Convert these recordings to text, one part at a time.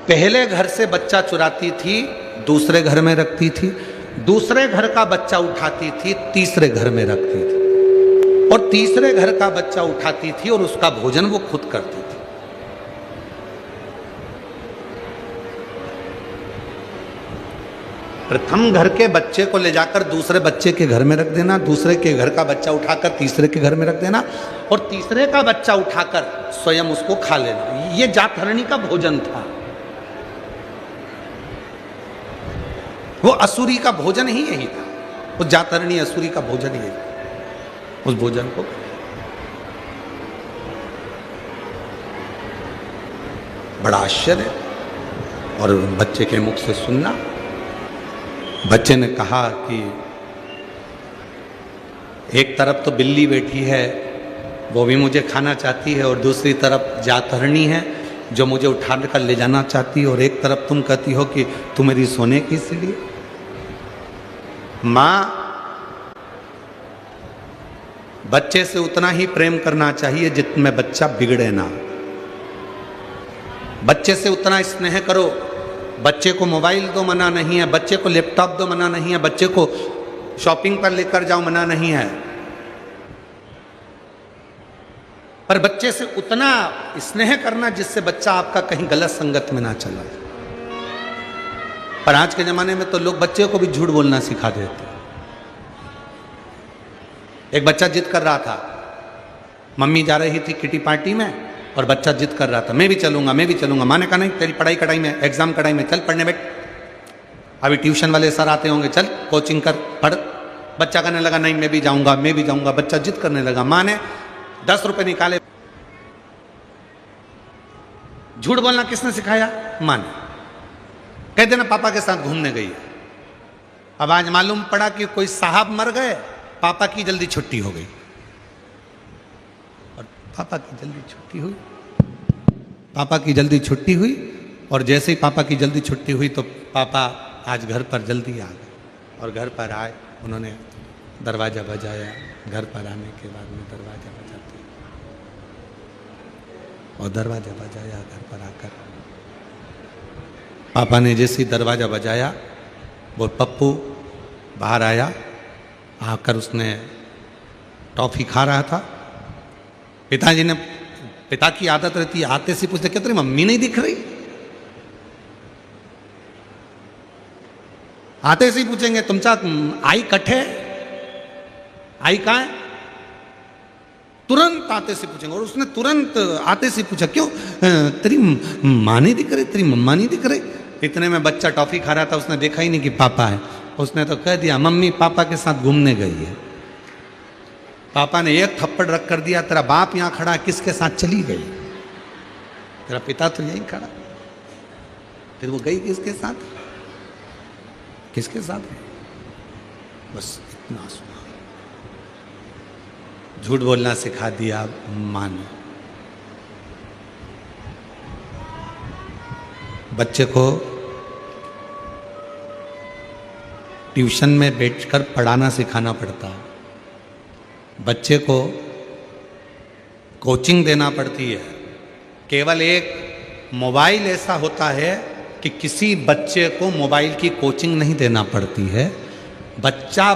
पहले घर से बच्चा चुराती थी, दूसरे घर में रखती थी, दूसरे घर का बच्चा उठाती थी, तीसरे घर में रखती थी, और तीसरे घर का बच्चा उठाती थी और उसका भोजन वो खुद करती थी। प्रथम घर के बच्चे को ले जाकर दूसरे बच्चे के घर में रख देना, दूसरे के घर का बच्चा उठाकर तीसरे के घर में रख देना, और तीसरे का बच्चा उठाकर स्वयं उसको खा लेना। ये जातहरणी का भोजन था। वो असुरी का भोजन ही यही था। वो जातहरणी असुरी का भोजन ही था। उस भोजन को बड़ा आश्चर्य, और बच्चे के मुख से सुनना। बच्चे ने कहा कि एक तरफ तो बिल्ली बैठी है, वो भी मुझे खाना चाहती है, और दूसरी तरफ जातहरणी है जो मुझे उठा कर ले जाना चाहती है, और एक तरफ तुम कहती हो कि तू मेरी सोने की सीढ़ी। मां, बच्चे से उतना ही प्रेम करना चाहिए जितने बच्चा बिगड़े ना। बच्चे से उतना स्नेह करो। बच्चे को मोबाइल दो, मना नहीं है। बच्चे को लैपटॉप दो, मना नहीं है। बच्चे को शॉपिंग पर लेकर जाओ, मना नहीं है। पर बच्चे से उतना स्नेह करना जिससे बच्चा आपका कहीं गलत संगत में ना चला। पर आज के जमाने में तो लोग बच्चे को भी झूठ बोलना सिखा देते। एक बच्चा जिद कर रहा था, मम्मी जा रही थी किटी पार्टी में, और बच्चा जिद कर रहा था, मैं भी चलूंगा, मैं भी चलूंगा। माँ ने कहा नहीं, तेरी पढ़ाई कढ़ाई में, एग्जाम कढ़ाई में, चल पढ़ने बैठ, अभी ट्यूशन वाले सर आते होंगे, चल कोचिंग कर, पढ़। बच्चा कहने लगा नहीं, मैं भी जाऊंगा, मैं भी जाऊंगा। बच्चा जिद करने लगा। माँ ने 10 रुपए निकाले। झूठ बोलना किसने सिखाया? माँ ने। कह देना पापा के साथ घूमने गई है। अब आज मालूम पड़ा कि कोई साहब मर गए, पापा की जल्दी छुट्टी हो गई, और पापा की जल्दी छुट्टी हुई। पापा की जल्दी छुट्टी हुई, और जैसे ही पापा की जल्दी छुट्टी हुई तो पापा आज घर पर जल्दी आ गए, और घर पर आए, उन्होंने दरवाज़ा बजाया। घर पर आने के बाद में दरवाज़ा बजाते, और दरवाज़ा बजाया। घर पर आकर पापा ने जैसे ही दरवाज़ा बजाया, वो पप्पू बाहर आया। आकर उसने टॉफ़ी खा रहा था। पिताजी ने, पिता की आदत रहती है, आते से पूछते क्या तेरी मम्मी नहीं दिख रही? आते से ही पूछेंगे तुमचा आई कठे, आई कहाँ है? तुरंत आते से पूछेंगे। और उसने तुरंत आते से पूछा, क्यों तेरी माँ नहीं दिख रही, तेरी मम्मा नहीं दिख रही? इतने में बच्चा टॉफी खा रहा था, उसने देखा ही नहीं कि पापा है। उसने तो कह दिया मम्मी पापा के साथ घूमने गई है। पापा ने एक थप्पड़ रख कर दिया, तेरा बाप यहां खड़ा, किसके साथ चली गई? तेरा पिता तो यहीं खड़ा। फिर वो गई किसके साथ? किसके साथ? बस इतना सुना। झूठ बोलना सिखा दिया मां ने। बच्चे को ट्यूशन में बैठकर पढ़ाना सिखाना पड़ता है। बच्चे को कोचिंग देना पड़ती है। केवल एक मोबाइल ऐसा होता है कि किसी बच्चे को मोबाइल की कोचिंग नहीं देना पड़ती है। बच्चा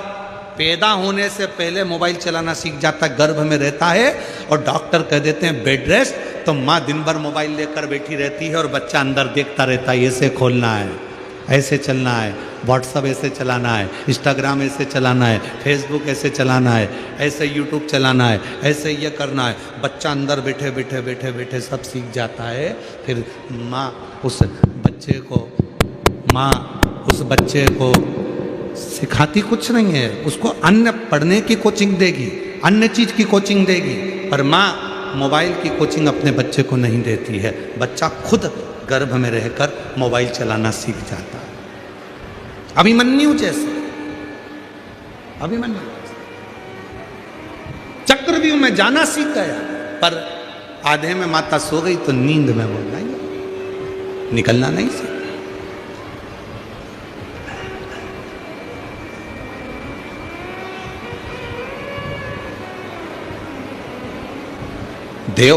पैदा होने से पहले मोबाइल चलाना सीख जाता है, गर्भ में रहता है, और डॉक्टर कह देते हैं बेड रेस्ट, तो माँ दिन भर मोबाइल लेकर बैठी रहती है, और बच्चा अंदर देखता रहता है, ऐसे खोलना है, ऐसे चलना है, व्हाट्सअप ऐसे चलाना है, इंस्टाग्राम ऐसे चलाना है, फेसबुक ऐसे चलाना है, ऐसे यूट्यूब चलाना है, ऐसे ये करना है। बच्चा अंदर बैठे बैठे बैठे बैठे सब सीख जाता है। फिर माँ उस बच्चे को सिखाती कुछ नहीं है, उसको अन्य पढ़ने की कोचिंग देगी, अन्य चीज की कोचिंग देगी, पर माँ मोबाइल की कोचिंग अपने बच्चे को नहीं देती है। बच्चा खुद गर्भ में रहकर मोबाइल चलाना सीख जाता है। अभिमन्यु जैसे, अभिमन्यु चक्रव्यूह में जाना सीख गया, पर आधे में माता सो गई तो नींद में वो नहीं, निकलना नहीं सीख। देव,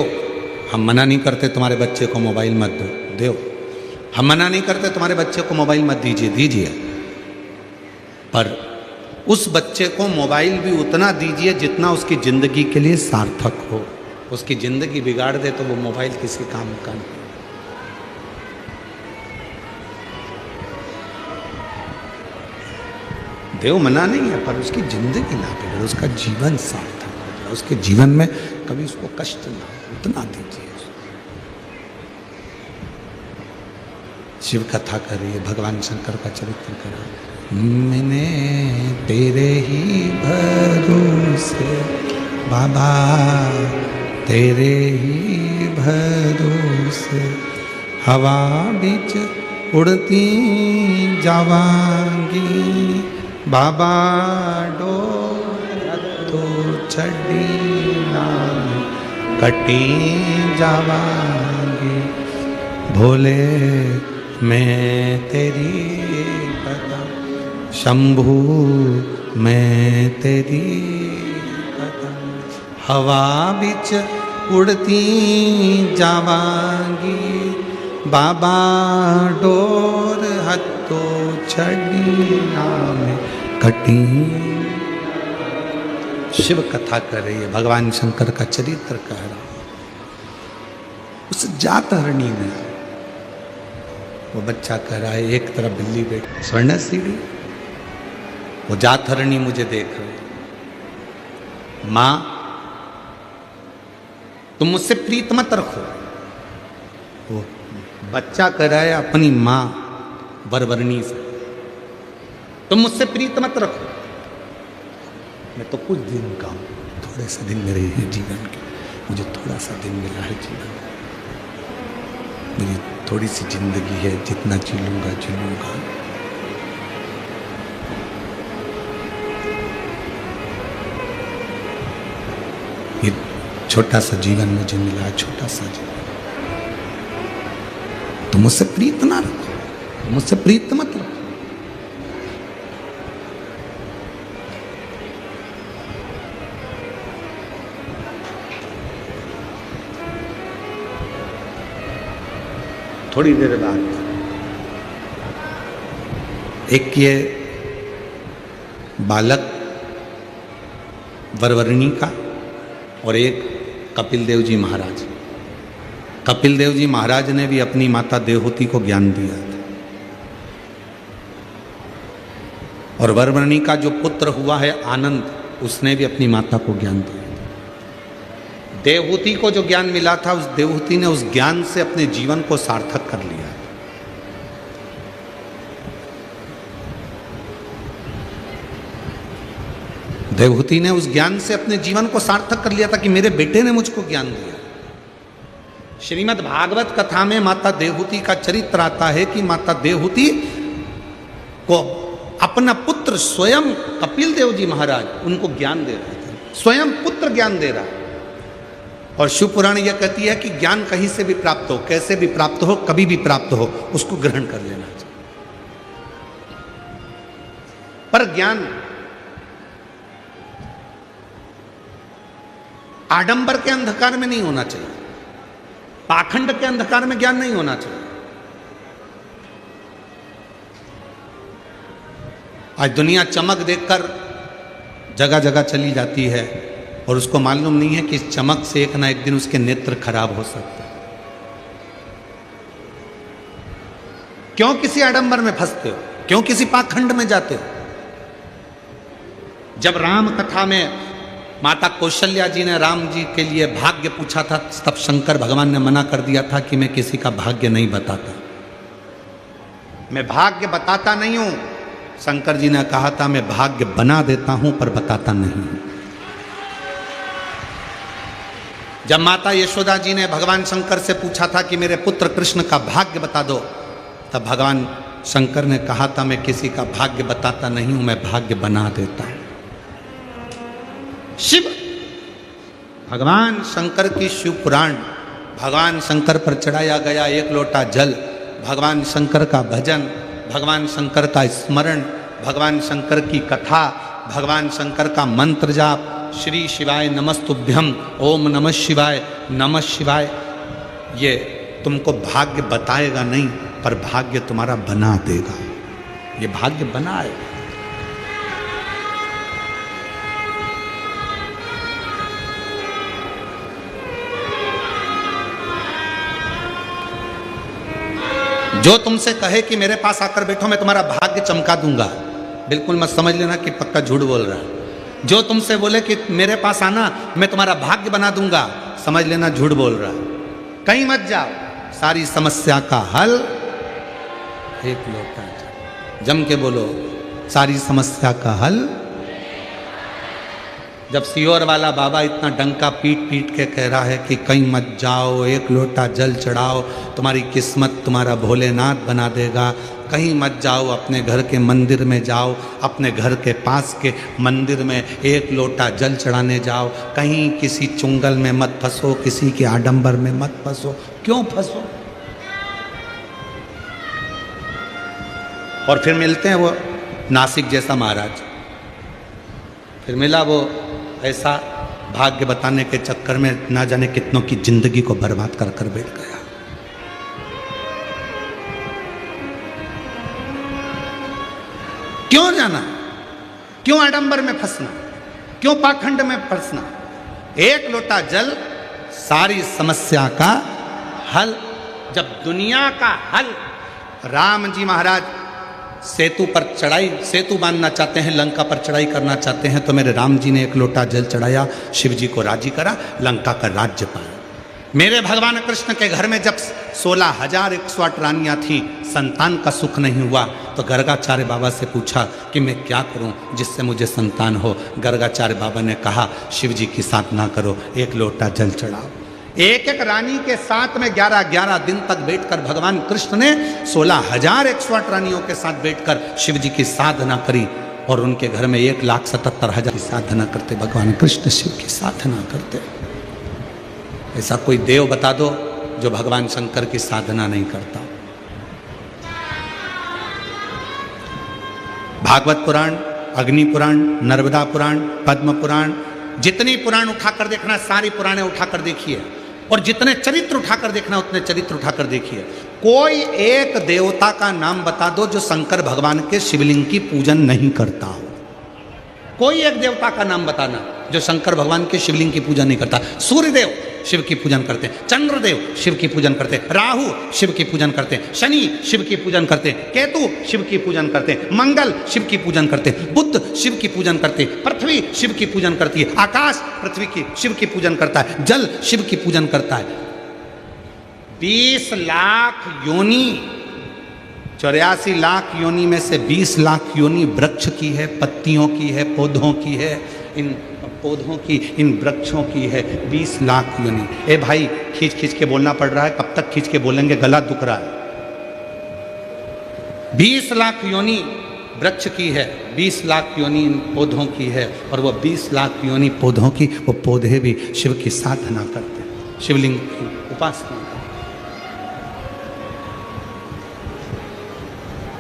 हम मना नहीं करते तुम्हारे बच्चे को मोबाइल मत दो, देव, हम मना नहीं करते तुम्हारे बच्चे को मोबाइल मत दीजिए, दीजिए, पर उस बच्चे को मोबाइल भी उतना दीजिए जितना उसकी जिंदगी के लिए सार्थक हो। उसकी जिंदगी बिगाड़ दे तो वो मोबाइल किसी काम का नहीं। देव मना नहीं है, पर उसकी जिंदगी ना बिगड़े, उसका जीवन सार्थक हो जाए, उसके जीवन में कभी उसको कष्ट ना हो, उतना दीजिए। शिव कथा करिए, भगवान शंकर का चरित्र करिए। मैंने तेरे ही भरोसे बाबा, तेरे ही भरोसे हवा बीच उड़ती जावांगी बाबा, डोर तो छड़ी नाम कटी जावांगी भोले, मैं तेरी कदम शंभू, मैं तेरी कदम हवा बिच उड़ती जावांगी बाबा, डोर हत्तो छड़ी नाम कटी। शिव कथा कर रही है, भगवान शंकर का चरित्र कह रहा। उस जात हरणी ने, वो बच्चा कह रहा है, एक तरफ बिल्ली बैठी स्वर्ण सीढ़ी, वो जात हरणी मुझे देख रहे। मां तुम मुझसे प्रीत मत रखो। वो बच्चा कह रहा है अपनी मां वरवरणी से, तुम मुझसे प्रीत मत रखो। मैं तो कुछ दिन का हूं, थोड़े से दिन मेरे हैं जीवन के, मुझे थोड़ा सा दिन मिला है जीवन, मेरी थोड़ी सी जिंदगी है, जितना जीलूंगा जीलूंगा। ये छोटा सा जीवन मुझे मिला, छोटा सा जीवन। तो मुझसे प्रीत ना रखो, मुझसे प्रीत मत रखो। थोड़ी देर बाद एक ये बालक वरवरणी का और एक कपिल देव जी महाराज। कपिल देव जी महाराज ने भी अपनी माता देवहूति को ज्ञान दिया था, और वरवरणी का जो पुत्र हुआ है आनंद, उसने भी अपनी माता को ज्ञान दिया। देवहूति को जो ज्ञान मिला था, उस देवहूति ने उस ज्ञान से अपने जीवन को सार्थक कर लिया। देवहूति ने उस ज्ञान से अपने जीवन को सार्थक कर लिया था कि मेरे बेटे ने मुझको ज्ञान दिया। श्रीमद् भागवत कथा में माता देवहूति का चरित्र आता है कि माता देवहूति को अपना पुत्र स्वयं कपिल देव जी महाराज उनको ज्ञान दे रहे थे, स्वयं पुत्र ज्ञान दे रहा है। और शिव पुराण यह कहती है कि ज्ञान कहीं से भी प्राप्त हो, कैसे भी प्राप्त हो, कभी भी प्राप्त हो, उसको ग्रहण कर लेना चाहिए। पर ज्ञान आडंबर के अंधकार में नहीं होना चाहिए, पाखंड के अंधकार में ज्ञान नहीं होना चाहिए। आज दुनिया चमक देखकर जगह जगह चली जाती है और उसको मालूम नहीं है कि इस चमक से एक ना एक दिन उसके नेत्र खराब हो सकते हैं। क्यों किसी आडंबर में फंसते हो, क्यों किसी पाखंड में जाते हो? जब राम कथा में माता कौशल्या जी ने राम जी के लिए भाग्य पूछा था, तब शंकर भगवान ने मना कर दिया था कि मैं किसी का भाग्य नहीं बताता, मैं भाग्य बताता नहीं हूं। शंकर जी ने कहा था मैं भाग्य बना देता हूं पर बताता नहीं। जब माता यशोदा जी ने भगवान शंकर से पूछा था कि मेरे पुत्र कृष्ण का भाग्य बता दो, तब भगवान शंकर ने कहा था मैं किसी का भाग्य बताता नहीं हूं, मैं भाग्य बना देता हूं। शिव भगवान शंकर की शिव पुराण, भगवान शंकर पर चढ़ाया गया एक लोटा जल, भगवान शंकर का भजन, भगवान शंकर का स्मरण, भगवान शंकर की कथा, भगवान शंकर का मंत्र जाप, श्री शिवाय नमस्तुभ्यम, ओम नमः शिवाय, नमः शिवाय, ये तुमको भाग्य बताएगा नहीं, पर भाग्य तुम्हारा बना देगा। ये भाग्य बना है। जो तुमसे कहे कि मेरे पास आकर बैठो मैं तुम्हारा भाग्य चमका दूंगा, बिल्कुल मत समझ लेना कि पक्का झूठ बोल रहा है। जो तुमसे बोले कि मेरे पास आना मैं तुम्हारा भाग्य बना दूंगा, समझ लेना झूठ बोल रहा है। कहीं मत जाओ, सारी समस्या का हल एक लोटा जल। जम के बोलो, सारी समस्या का हल। जब सीहोर वाला बाबा इतना डंका पीट पीट के कह रहा है कि कहीं मत जाओ, एक लोटा जल चढ़ाओ, तुम्हारी किस्मत तुम्हारा भोलेनाथ बना देगा, कहीं मत जाओ, अपने घर के मंदिर में जाओ, अपने घर के पास के मंदिर में एक लोटा जल चढ़ाने जाओ, कहीं किसी चुंगल में मत फंसो, किसी के आडंबर में मत फंसो। क्यों फंसो? और फिर मिलते हैं वो नासिक जैसा महाराज, फिर मिला वो ऐसा भाग्य बताने के चक्कर में ना जाने कितनों की जिंदगी को बर्बाद कर कर बैठ गया। क्यों जाना? क्यों आडंबर में फंसना? क्यों पाखंड में फंसना? एक लोटा जल सारी समस्या का हल। जब दुनिया का हल, राम जी महाराज सेतु पर चढ़ाई, सेतु बांधना चाहते हैं, लंका पर चढ़ाई करना चाहते हैं, तो मेरे राम जी ने एक लोटा जल चढ़ाया, शिव जी को राजी करा, लंका का राज्य पाया। मेरे भगवान कृष्ण के घर में जब 16,108 रानियां थीं, संतान का सुख नहीं हुआ, तो गर्गाचार्य बाबा से पूछा कि मैं क्या करूं जिससे मुझे संतान हो। गर्गाचार्य बाबा ने कहा शिव जी की साधना करो, एक लोटा जल चढ़ाओ। एक एक रानी के साथ में 11-11 दिन तक बैठकर भगवान कृष्ण ने 16,108 रानियों के साथ बैठकर शिव जी की साधना करी, और उनके घर में 1,77,000 की साधना करते भगवान कृष्ण शिव की साधना करते। ऐसा कोई देव बता दो जो भगवान शंकर की साधना नहीं करता। भागवत पुराण, अग्नि पुराण, नर्मदा पुराण, पद्म पुराण, जितनी पुराण उठाकर देखना सारी पुराणे उठाकर देखिए, और जितने चरित्र उठाकर देखना उतने चरित्र उठाकर देखिए। कोई एक देवता का नाम बता दो जो शंकर भगवान के शिवलिंग की पूजन नहीं करता हो। कोई एक देवता का नाम बताना जो शंकर भगवान के शिवलिंग की पूजन नहीं करता। सूर्यदेव शिव की पूजन करते हैं, चंद्रदेव शिव की पूजन करते हैं, राहु शिव की पूजन करते हैं, शनि शिव की पूजन करते हैं, केतु शिव की पूजन करते हैं, मंगल शिव की पूजन करते हैं, बुध शिव की पूजन करते हैं, पृथ्वी शिव की पूजन करती है, आकाश पृथ्वी की शिव की पूजन करता है, जल शिव की पूजन करता है। 20 लाख योनि, 84 लाख योनि में से 20 लाख योनि वृक्ष की है, पत्तियों की है, पौधों की है, इन पौधों की, इन वृक्षों की है 20 लाख योनि। ए भाई, खींच खींच के बोलना पड़ रहा है, कब तक खींच के बोलेंगे, गला दुख रहा है। 20 लाख योनि वृक्ष की है, 20 लाख योनि इन पौधों की है, और वो 20 लाख योनि पौधों की, वो पौधे भी शिव की साधना करते हैं, शिवलिंग की उपासना करते हैं,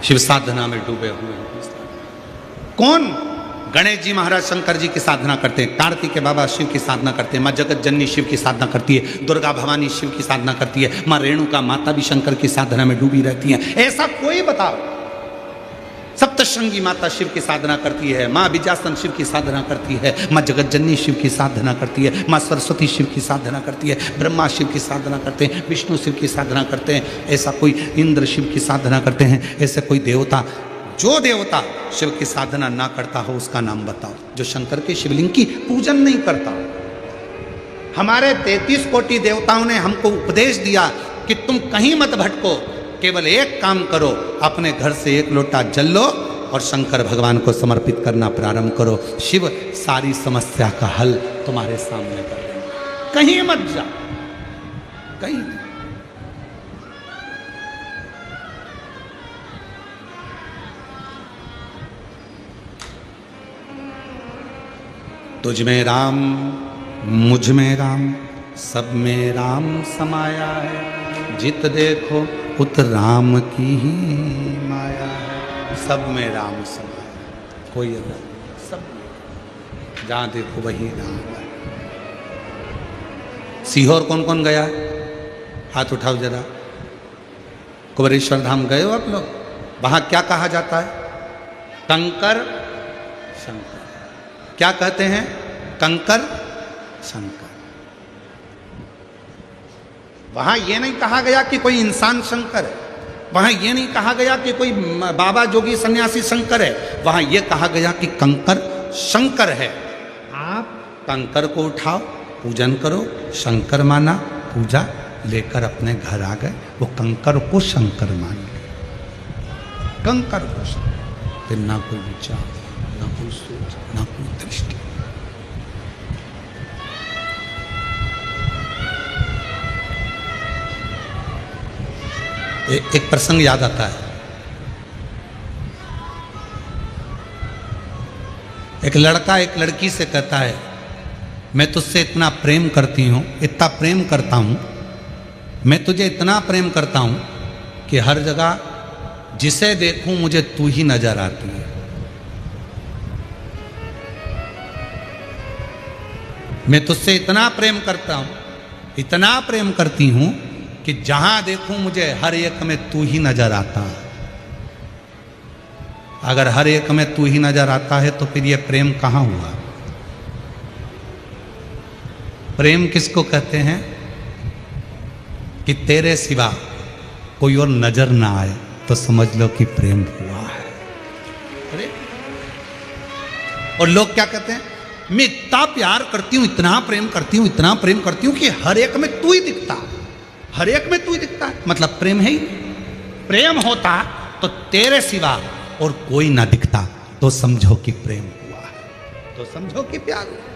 शिव साधना में डूबे हुए हैं। कौन? गणेश जी महाराज शंकर जी की साधना करते हैं, कार्तिक के बाबा शिव की साधना करते हैं, माँ जगत जननी शिव की साधना करती है, दुर्गा भवानी शिव की साधना करती है, माँ रेणुका माता भी शंकर की साधना में डूबी रहती हैं। ऐसा कोई बताओ। सप्तशृंगी माता शिव की साधना करती है, माँ विजयासन शिव की साधना करती है, माँ जगत जननी शिव की साधना करती है, माँ सरस्वती शिव की साधना करती है, ब्रह्मा शिव की साधना करते हैं, विष्णु शिव की साधना करते हैं। ऐसा कोई इंद्र शिव की साधना करते हैं। ऐसे कोई देवता, जो देवता शिव की साधना ना करता हो उसका नाम बताओ, जो शंकर के शिवलिंग की पूजन नहीं करता। हमारे 33 कोटि देवताओं ने हमको उपदेश दिया कि तुम कहीं मत भटको, केवल एक काम करो, अपने घर से एक लोटा जल लो और शंकर भगवान को समर्पित करना प्रारंभ करो। शिव सारी समस्या का हल तुम्हारे सामने कर देंगे। कहीं मत जा, कहीं। तुझ में राम, मुझ में राम, सब में राम समाया है, जित देखो उत राम की ही माया है। सब में राम समाया, कोई अलग, सब में, जहाँ देखो वही राम है। सीहोर कौन कौन गया? हाथ उठाओ जरा। कुबेरेश्वर धाम गए हो आप लोग? वहां क्या कहा जाता है? कंकर शंकर। क्या कहते हैं? कंकर शंकर। वहां यह नहीं कहा गया कि कोई इंसान शंकर है, वहां यह नहीं कहा गया कि कोई बाबा जोगी सन्यासी शंकर है, वहां यह कहा गया कि कंकर शंकर है। आप कंकर को उठाओ, पूजन करो, शंकर माना, पूजा लेकर अपने घर आ गए, वो कंकर को शंकर मान गए, कंकर को शंकर। फिर ना कोई विचार, ना कोई सोच, ना कोई दृष्टि। एक प्रसंग याद आता है। एक लड़का एक लड़की से कहता है, मैं तुझसे इतना प्रेम करती हूं, इतना प्रेम करता हूं, मैं तुझे इतना प्रेम करता हूं कि हर जगह जिसे देखूं मुझे तू ही नजर आती है। मैं तुझसे इतना प्रेम करता हूं, इतना प्रेम करती हूं कि जहां देखूं मुझे हर एक में तू ही नजर आता है। अगर हर एक में तू ही नजर आता है तो फिर ये प्रेम कहां हुआ? प्रेम किसको कहते हैं? कि तेरे सिवा कोई और नजर ना आए तो समझ लो कि प्रेम हुआ है। अरे और लोग क्या कहते हैं? मैं इतना प्यार करती हूं, इतना प्रेम करती हूं, इतना प्रेम करती हूं कि हर एक में तू ही दिखता, हर एक में तू ही दिखता है। मतलब प्रेम है ही। प्रेम होता तो तेरे सिवा और कोई ना दिखता तो समझो कि प्रेम हुआ है, तो समझो कि प्यार हुआ।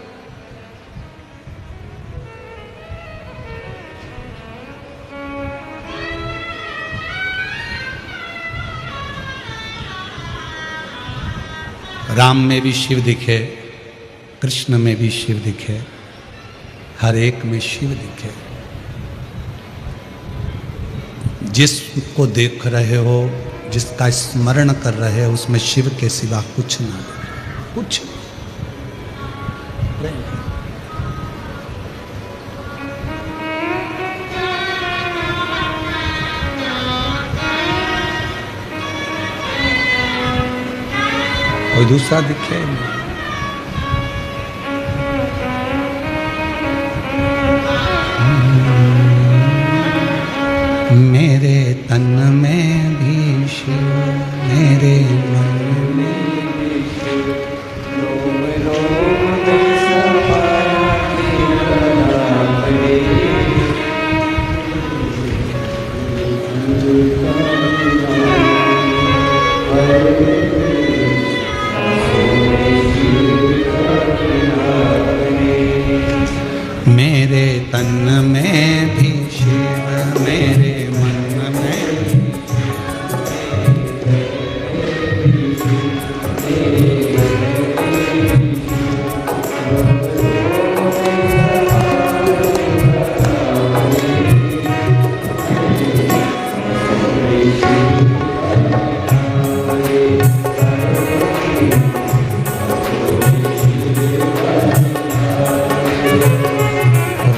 राम में भी शिव दिखे, कृष्ण में भी शिव दिखे, हर एक में शिव दिखे। जिसको देख रहे हो, जिसका स्मरण कर रहे हो, उसमें शिव के सिवा कुछ ना दिखे, कुछ। कोई दूसरा दिखे नहीं। मेरे तन में भी शिव, मेरे मन में भी शिव, रोम रोम में समाया तेरा नाम। मेरे तन में भी शिव, मेरे मन में भी।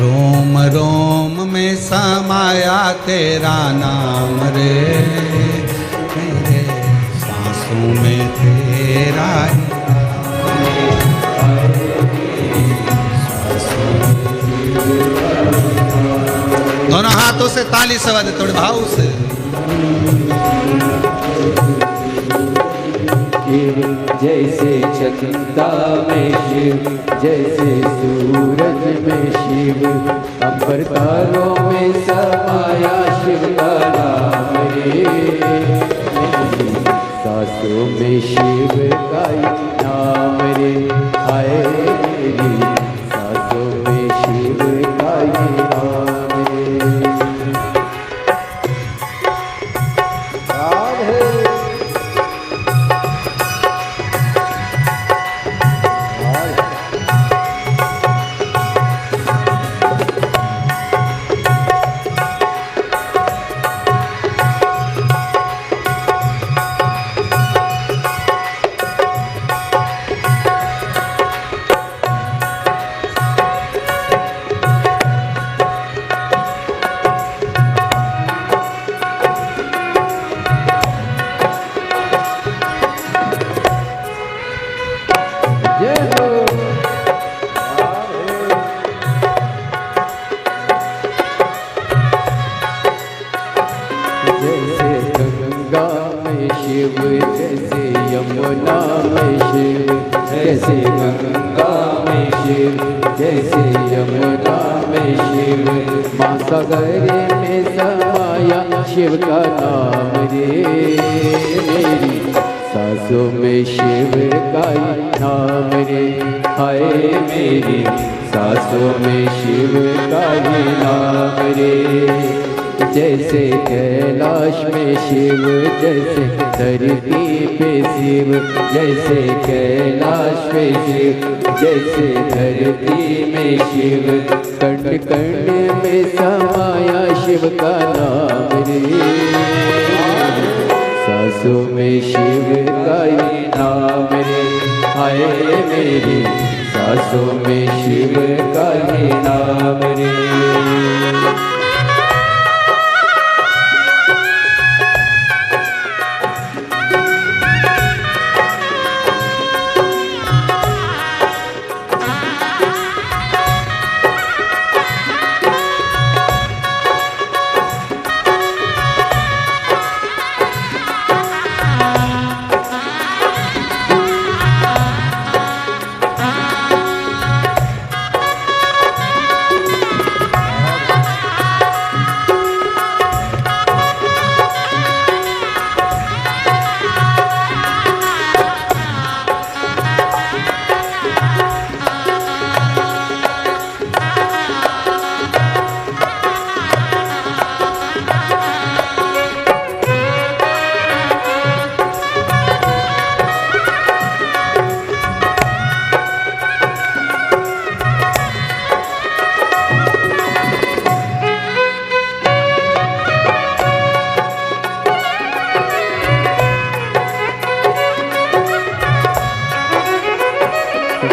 रोम रोम में समाया तेरा नाम रे, मेरे सांसों में तेरा ही दोनों हाथों से ताली से बजाते थोड़े भाव से। जैसे चंदा में शिव, जैसे सूरज में शिव, अंबर तारों में समाया शिव का नाम रे। सांसों में शिव का नाम रे, आए मेरी सांसों में शिव का नाम रे। गंगा में शिव, जैसे यमुना में शिव, जैसे गंगा में शिव, जैसे यमुना में शिव। महासागर में समाया शिव का नाम रे, मेरी सांसों में शिव का नाम रे। हाय मेरी सांसों में शिव का नाम रे। जैसे कैलाश में शिव, जैसे धरती पे शिव, जैसे कैलाश पे शिव, जैसे धरती में शिव। कण कण में समाया शिव का नाम रे, सांसों में शिव का नाम रे। हाय मेरी सांसों में शिव का नाम रे।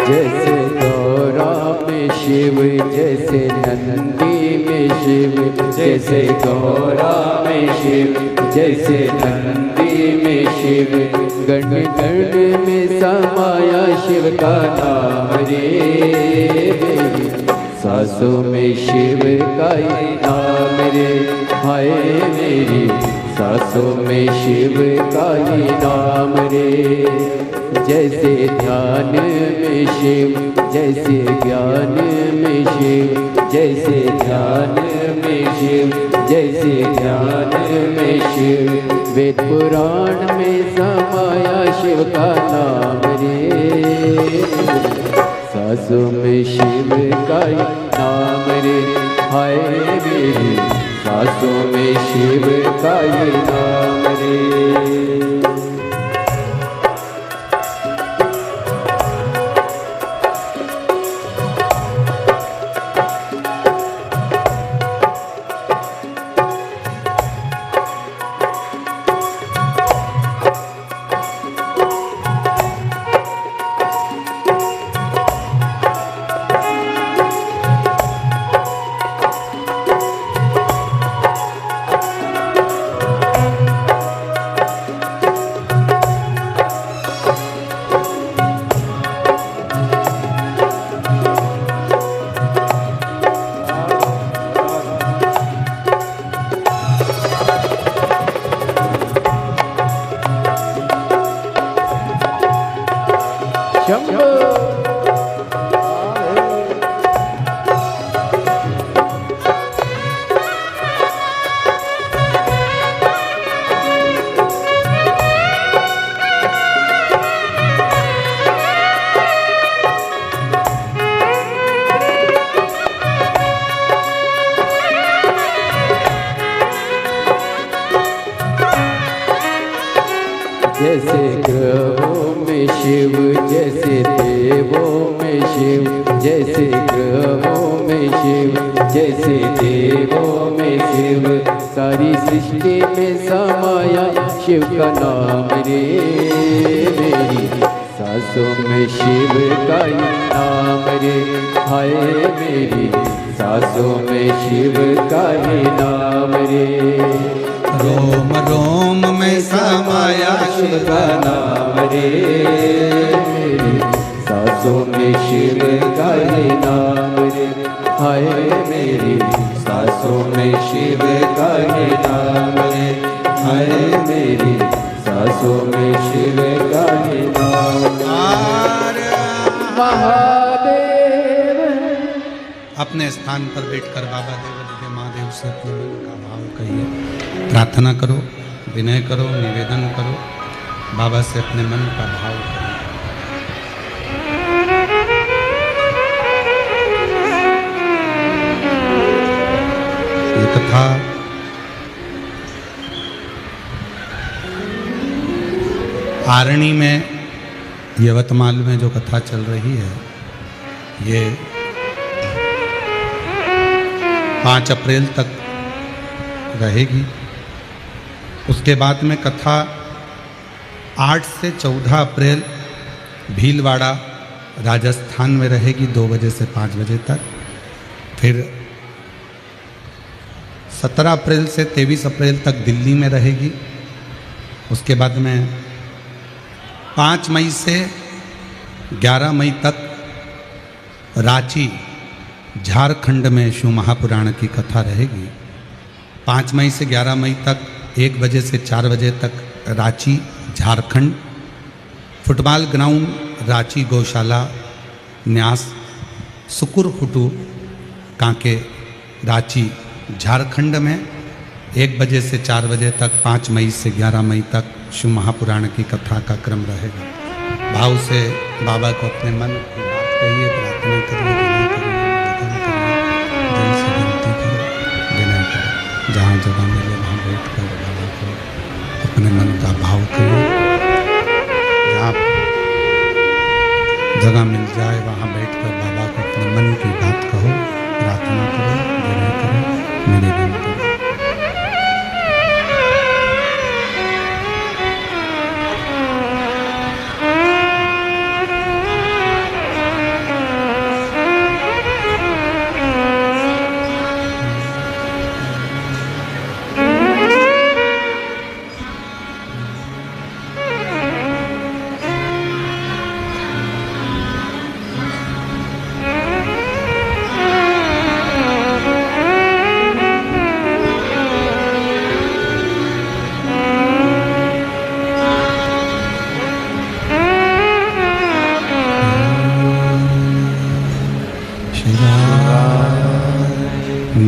जैसे गौरा में शिव, जैसे नंदी में शिव, जैसे गौरा में शिव, जैसे नंदी में शिव। गण गण में समाया शिव का नाम रे, सांसों में शिव का नाम रे। हाय मेरी सांसों में शिव का नाम रे। जैसे ध्यान में शिव, जैसे ज्ञान में शिव, जैसे ध्यान में शिव, जैसे ध्यान में शिव। वेद पुराण में समाया शिव का नाम रे, सांसों में शिव का नाम रे। हाय मेरी सांसों में शिव का नाम रे। जैसे ग्रहों में शिव, जैसे देवों में शिव, जैसे ग्रहों में शिव, जैसे देवों में शिव। सारी सृष्टि में समाया शिव का नाम रे, मेरी सांसों में शिव का नाम रे। हाय मेरी सांसों में शिव का नाम रे। रोम रोम में समाया शिव का नाम रे, सांसों में शिव का नाम रे। हाय मेरी सांसों में शिव का नाम रे। हाय मेरी सांसों में शिव का ही नाम। महादेव अपने स्थान पर बैठकर बाबा देव महादेव से अपने मन का भाव कहिए, प्रार्थना करो, विनय करो, निवेदन करो, बाबा से अपने मन का भाव करो। ये कथा आरणी में, यवतमाल में जो कथा चल रही है, ये 5 अप्रैल तक रहेगी। उसके बाद में कथा 8 से 14 अप्रैल भीलवाड़ा राजस्थान में रहेगी 2 बजे से 5 बजे तक। फिर 17 अप्रैल से 23 अप्रैल तक दिल्ली में रहेगी। उसके बाद में 5 मई से 11 मई तक रांची झारखंड में शिव महापुराण की कथा रहेगी। 5 मई से 11 मई तक 1 बजे से 4 बजे तक रांची झारखंड। फुटबॉल ग्राउंड रांची गौशाला न्यास सुकुरहुटू कांके रांची झारखंड में 1 बजे से 4 बजे तक 5 मई से 11 मई तक शिव महापुराण की कथा का क्रम रहेगा। भाव से बाबा को अपने मन की बात कहिए, प्रार्थना करिए, विनय करिए, दिल से विनती करो, विनय करो। जहाँ जगह मिले वहाँ बैठ कर बाबा को अपने मन का भाव करिए। जहाँ जगह मिल जाए वहाँ बैठकर बाबा को अपने मन की बात कहो, प्रार्थना करो, विनय करो, निवेदन करो।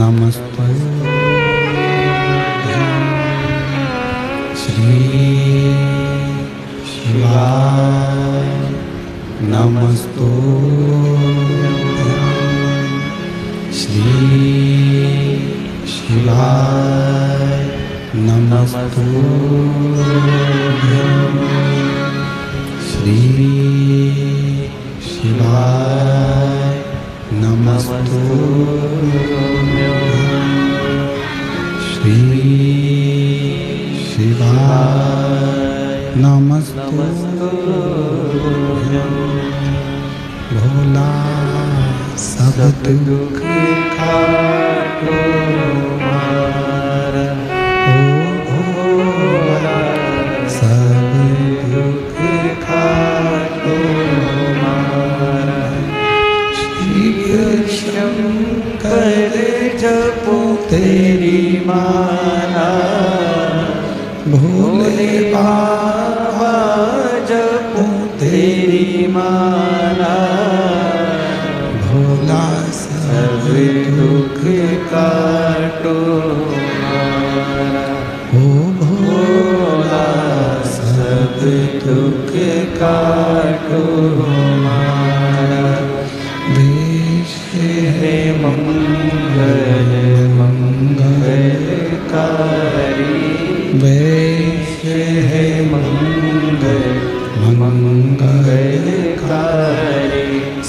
नमस्ते श्री शिवाय, नमस्तो श्री शिवाय, नमस्तो श्री शिवाय, नमस्तो श्री शिवाय, नमस्तो भोला सब दुख काटो मारा, ओ भोला सब दुख काटो मारा। शंकर जपो तेरी माला, भोले बाबा जपो तेरी माला। भोला सब दुख काटो मारा, ओ भोला सब दुख काटो मारा। वेश है मंगल मंगलकारी, वेश है मंगल मंगलकारी।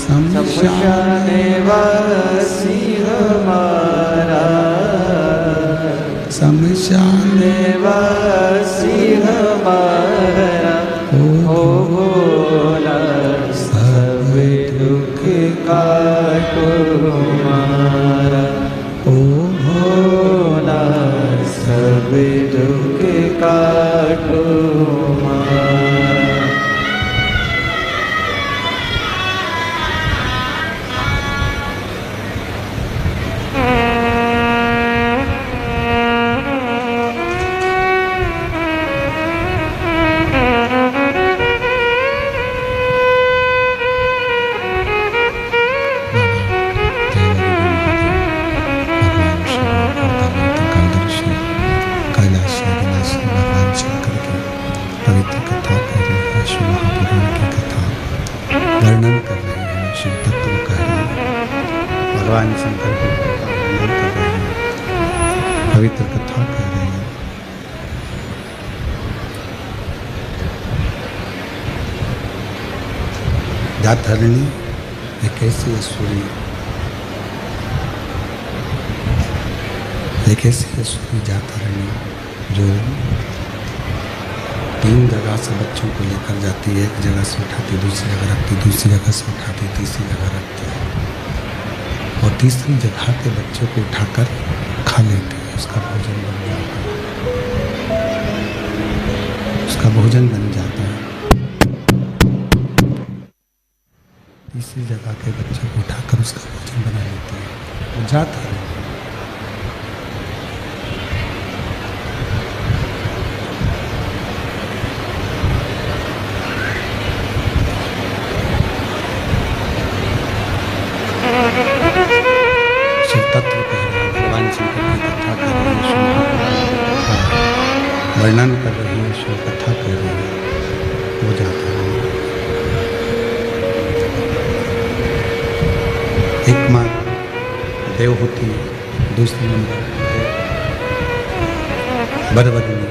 शमशान वासी हमारा, शमशान वासी हमारा। ओ भोला सब दुख काटो मारा, ओ भोला सब दुख काटो मारा। भगवान शंकर की कथा वर्णन कर रहे हैं, पवित्र कथा कर रहे हैं। जातहरणी एक ऐसी असुरी, एक ऐसी असुरी जातहरणी जो 3 जगह से बच्चों को लेकर जाती है। एक जगह से उठाती, दूसरी जगह रखती, दूसरी जगह से उठाती, तीसरी जगह रखती है और तीसरी जगह के बच्चों को उठाकर खा लेती है। उसका भोजन बन जाता है, उसका भोजन बन जाता है। तीसरी जगह के बच्चों को उठाकर उसका भोजन बना लेती है। वो जाता है। शिव तत्व कह रहे हैं, भगवान शंकर की कथा कर रही है, वर्णन कर रही है, शिव कथा कर रही है। वो जाता है। एक माँ देव होती है, दूसरी नंबर बरबरनी,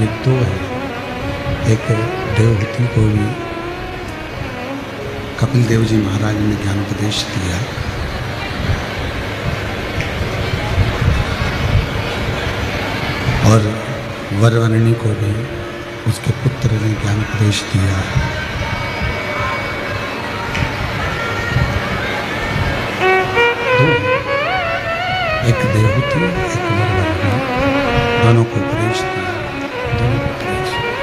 ये 2 है। एक देवहूति को भी कपिल देव जी महाराज ने ज्ञान उपदेश दिया। और वरवर्णी को भी उसके पुत्र ने ज्ञान उपदेश दिया। एक देवहूति, एक वरवर्णी, दोनों को उपदेश दिया। दोनों को उपदेश दिया।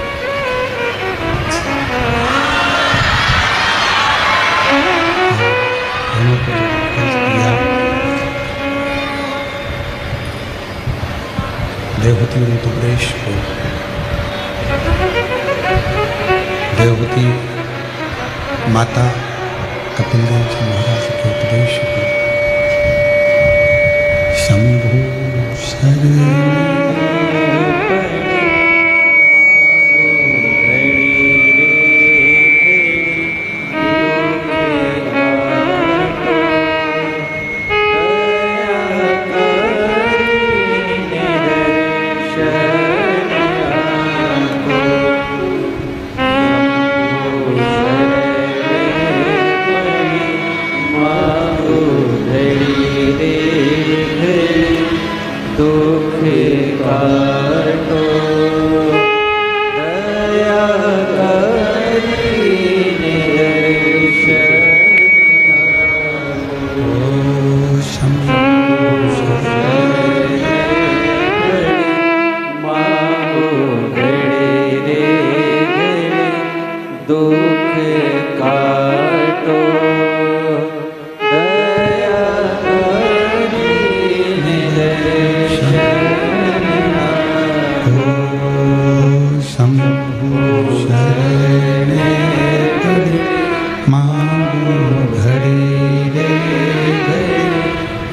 देवहूति ने उपदेश को, देवहूति माता कपिल देव जी महाराज के उपदेश को शंभु शरण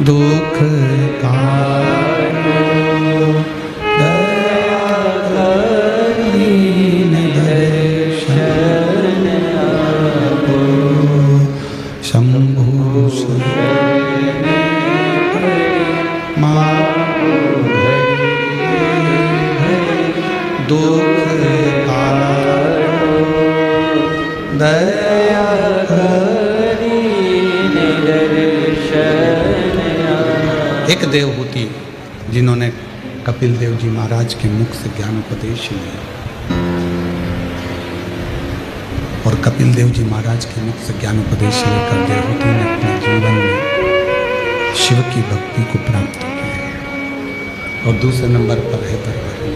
दुख काटो दया करीन दर्शन आपो शंभु शरण मां दुख काटो दया करीन दर्शन। एक देवहूति जिन्होंने कपिल देव जी महाराज के मुख से ज्ञान उपदेश लिया और कपिल देव जी महाराज के मुख से ज्ञान उपदेश लेकर देवहूति ने अपने जीवन में शिव की भक्ति को प्राप्त किया। और दूसरे नंबर पर है वरवर्णी।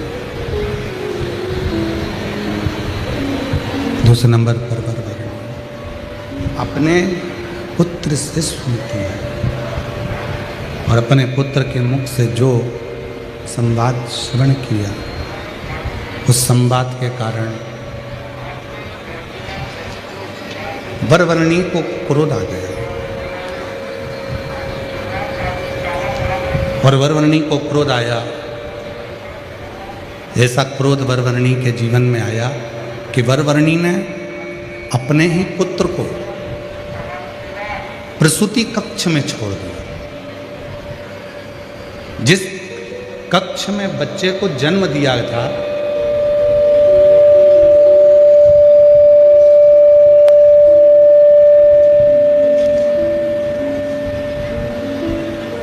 दूसरे नंबर पर वरवर्णी अपने पुत्र से सुनती है और अपने पुत्र के मुख से जो संवाद श्रवण किया, उस संवाद के कारण वरवर्णी को क्रोध आ गया और वरवर्णी को क्रोध आया। ऐसा क्रोध वरवर्णी के जीवन में आया कि वरवर्णी ने अपने ही पुत्र को प्रसूति कक्ष में छोड़ दिया। जिस कक्ष में बच्चे को जन्म दिया था,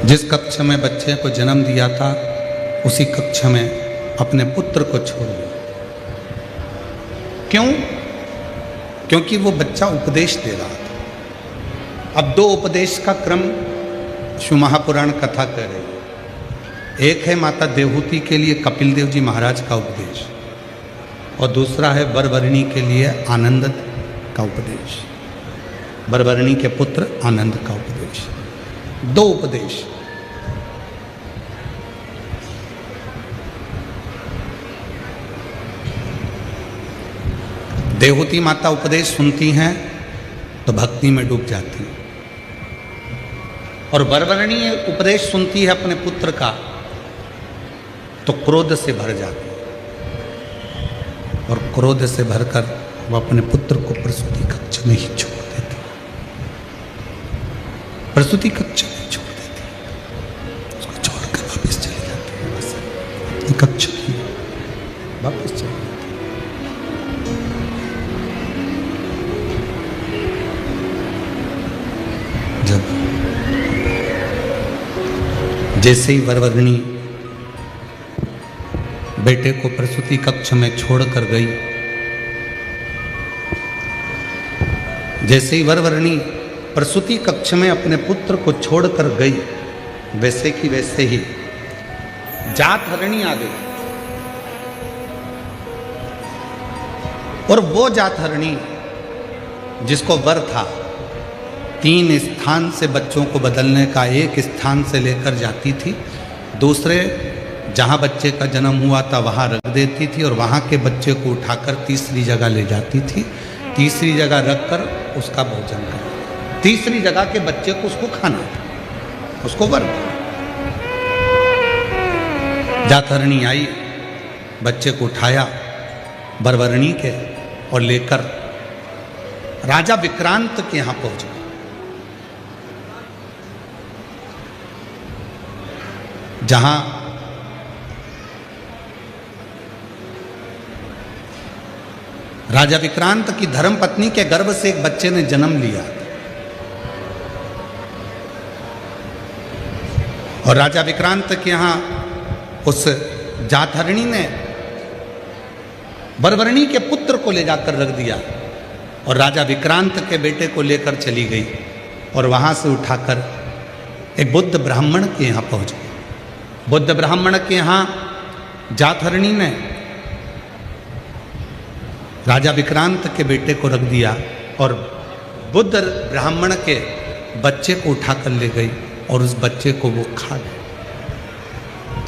जिस कक्ष में बच्चे को जन्म दिया था, उसी कक्ष में अपने पुत्र को छोड़ दिया। क्यों? क्योंकि वो बच्चा उपदेश दे रहा था। अब दो उपदेश का क्रम शिव महापुराण कथा कह रही है। एक है माता देवहूति के लिए कपिल देव जी महाराज का उपदेश, और दूसरा है वरवर्णी के लिए आनंद का उपदेश, वरवर्णी के पुत्र आनंद का उपदेश। दो उपदेश। देवहूति माता उपदेश सुनती हैं तो भक्ति में डूब जाती हैं, और वरवर्णी उपदेश सुनती है अपने पुत्र का तो क्रोध से भर जाती है, और क्रोध से भरकर वह अपने पुत्र को प्रसूति कक्ष में ही छोड़ देती है। प्रसूति कक्ष में छोड़ देती है, उसको छोड़कर वापस चली जाती है। बस अपने कक्ष में वापस चली जाती है। जब जैसे ही वरवर्णी बेटे को प्रसूति कक्ष में छोड़कर गई, जैसे ही वरवर्णी प्रसूति कक्ष में अपने पुत्र को छोड़कर गई, वैसे की वैसे ही जातहरणी आ गई। और वो जातहरणी जिसको वर था 3 स्थान से बच्चों को बदलने का, एक स्थान से लेकर जाती थी, दूसरे जहाँ बच्चे का जन्म हुआ था वहाँ रख देती थी, और वहाँ के बच्चे को उठाकर तीसरी जगह ले जाती थी, तीसरी जगह रखकर उसका भोजन करना, तीसरी जगह के बच्चे को उसको खाना था, उसको वर था। जातहरणी आई, बच्चे को उठाया वरवर्णी के और लेकर राजा विक्रांत के यहाँ पहुँच गई। जहां राजा विक्रांत की धर्मपत्नी के गर्भ से एक बच्चे ने जन्म लिया, और राजा विक्रांत के यहां उस जातहरणी ने वरवर्णी के पुत्र को ले जाकर रख दिया, और राजा विक्रांत के बेटे को लेकर चली गई, और वहां से उठाकर एक बुद्ध ब्राह्मण के यहां पहुंच गई। बुद्ध ब्राह्मण के यहाँ जातहरणी ने राजा विक्रांत के बेटे को रख दिया, और बुद्ध ब्राह्मण के बच्चे को उठाकर ले गई, और उस बच्चे को वो खा गए,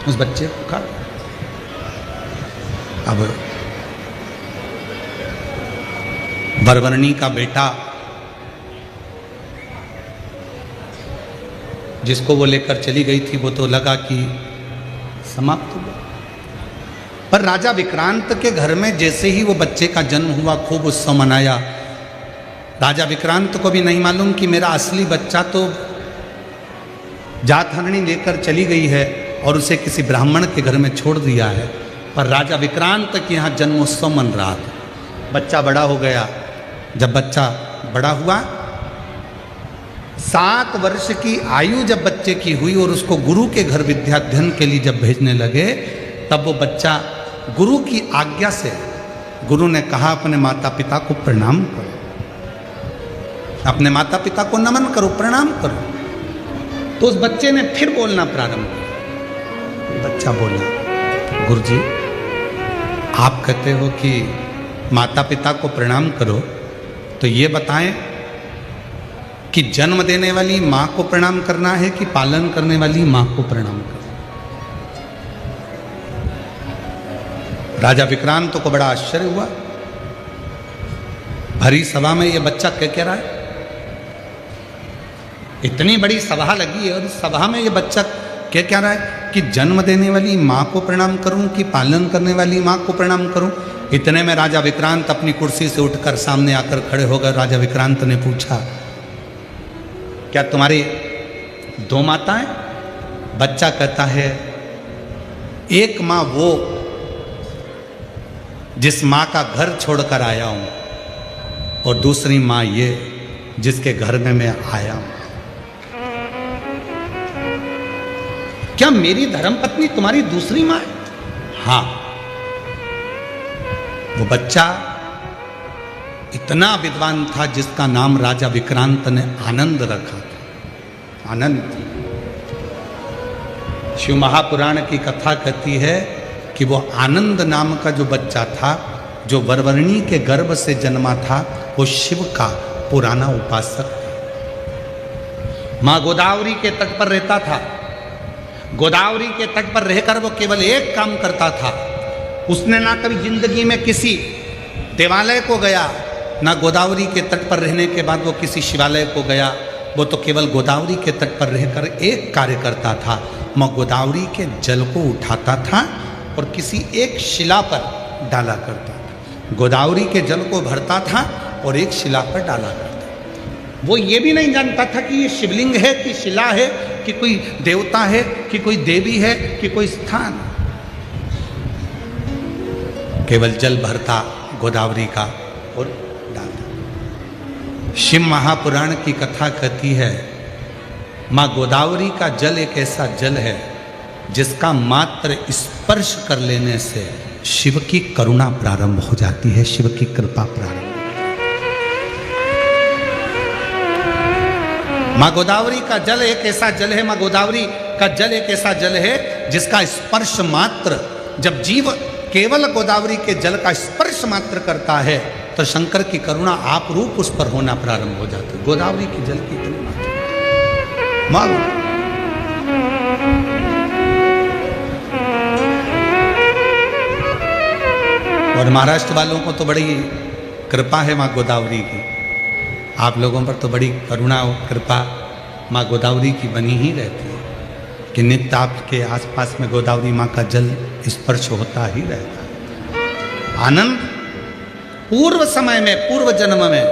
उस बच्चे को खा गए। अब वरवर्णी का बेटा जिसको वो लेकर चली गई थी, वो तो लगा कि समाप्त हुआ, पर राजा विक्रांत के घर में जैसे ही वो बच्चे का जन्म हुआ, खूब उत्सव मनाया। राजा विक्रांत को भी नहीं मालूम कि मेरा असली बच्चा तो जातहरणी लेकर चली गई है और उसे किसी ब्राह्मण के घर में छोड़ दिया है, पर राजा विक्रांत के यहाँ जन्मोत्सव मन रहा था। बच्चा बड़ा हो गया। जब बच्चा बड़ा हुआ, 7 वर्ष की आयु जब बच्चे की हुई और उसको गुरु के घर विद्याध्ययन के लिए जब भेजने लगे, तब वो बच्चा गुरु की आज्ञा से, गुरु ने कहा अपने माता पिता को प्रणाम करो, अपने माता पिता को नमन करो, प्रणाम करो। तो उस बच्चे ने फिर बोलना प्रारंभ किया। बच्चा बोला, गुरुजी आप कहते हो कि माता पिता को प्रणाम करो, तो ये बताएं कि जन्म देने वाली माँ को प्रणाम करना है कि पालन करने वाली माँ को प्रणाम करना? राजा विक्रांत को बड़ा आश्चर्य हुआ। भरी सभा में ये बच्चा क्या कह रहा है? इतनी बड़ी सभा लगी है और इस सभा में ये बच्चा क्या कह रहा है कि जन्म देने वाली माँ को प्रणाम करूं कि पालन करने वाली माँ को प्रणाम करूं? इतने में राजा विक्रांत अपनी कुर्सी से उठकर सामने आकर खड़े हो गए। राजा विक्रांत ने पूछा, क्या तुम्हारी दो माताएं? बच्चा कहता है एक माँ वो जिस माँ का घर छोड़कर आया हूं, और दूसरी माँ ये जिसके घर में मैं आया हूं। क्या मेरी धर्मपत्नी तुम्हारी दूसरी माँ है? हाँ। वो बच्चा इतना विद्वान था जिसका नाम राजा विक्रांत ने आनंद रखा था। आनंद। शिव महापुराण की कथा कहती है कि वो आनंद नाम का जो बच्चा था, जो वरवर्णी के गर्भ से जन्मा था, वो शिव का पुराना उपासक था। मां गोदावरी के तट पर रहता था। गोदावरी के तट पर रहकर वो केवल एक काम करता था। उसने ना कभी जिंदगी में किसी देवालय को गया, ना गोदावरी के तट पर रहने के बाद वो किसी शिवालय को गया। वो तो केवल गोदावरी के तट पर रहकर एक कार्य करता था। मां गोदावरी के जल को उठाता था और किसी एक शिला पर डाला करता था। गोदावरी के जल को भरता था और एक शिला पर डाला करता था। वो ये भी नहीं जानता था कि ये शिवलिंग है कि शिला है कि कोई देवता है कि कोई देवी है कि कोई स्थान। केवल जल भरता गोदावरी का और डालता। शिव महापुराण की कथा कहती है मां गोदावरी का जल एक ऐसा जल है जिसका मात्र स्पर्श कर लेने से शिव की करुणा प्रारंभ हो जाती है, शिव की कृपा प्रारंभ। मां गोदावरी का जल एक ऐसा जल है, मां गोदावरी का जल एक ऐसा जल है जिसका स्पर्श मात्र, जब जीव केवल गोदावरी के जल का स्पर्श मात्र करता है तो शंकर की करुणा आप रूप उस पर होना प्रारंभ हो जाती है। गोदावरी के जल की इतनी मां। और महाराष्ट्र वालों को तो बड़ी कृपा है मां गोदावरी की। आप लोगों पर तो बड़ी करुणा और कृपा मां गोदावरी की बनी ही रहती है कि नित्य आपके आसपास में गोदावरी मां का जल स्पर्श होता ही रहता है। आनंद पूर्व समय में, पूर्व जन्म में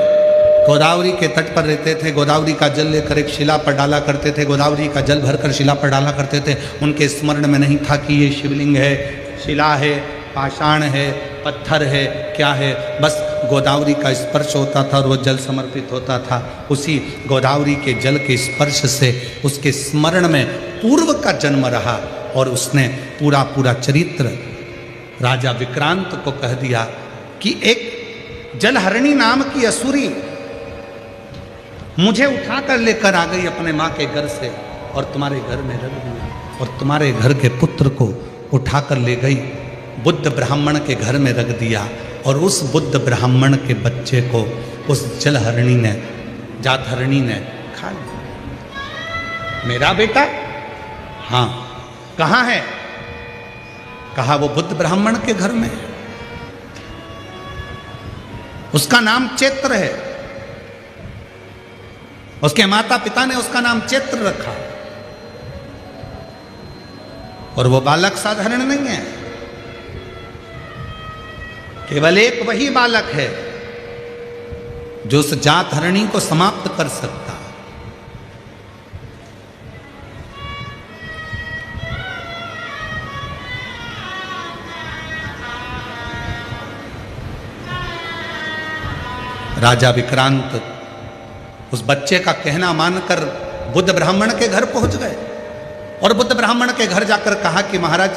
गोदावरी के तट पर रहते थे। गोदावरी का जल लेकर एक शिला पर डाला करते थे। गोदावरी का जल भरकर शिला पर डाला करते थे। उनके स्मरण में नहीं था कि ये शिवलिंग है, शिला है, पाषाण है, पत्थर है, क्या है। बस गोदावरी का स्पर्श होता था और वो जल समर्पित होता था। उसी गोदावरी के जल के स्पर्श से उसके स्मरण में पूर्व का जन्म रहा और उसने पूरा पूरा चरित्र राजा विक्रांत को कह दिया कि एक जलहरणी नाम की असुरी मुझे उठाकर लेकर आ गई अपने माँ के घर से और तुम्हारे घर में रख दिया, और तुम्हारे घर के पुत्र को उठाकर ले गई, बुद्ध ब्राह्मण के घर में रख दिया, और उस बुद्ध ब्राह्मण के बच्चे को उस जलहरणी ने, जातहरणी ने खा लिया। मेरा बेटा? हाँ। कहाँ है? कहा वो बुद्ध ब्राह्मण के घर में। उसका नाम चैत्र है। उसके माता पिता ने उसका नाम चैत्र रखा। और वो बालक साधारण नहीं है, केवल एक वही बालक है जो उस जात हरणी को समाप्त कर सकता। राजा विक्रांत उस बच्चे का कहना मानकर बुद्ध ब्राह्मण के घर पहुंच गए और बुद्ध ब्राह्मण के घर जाकर कहा कि महाराज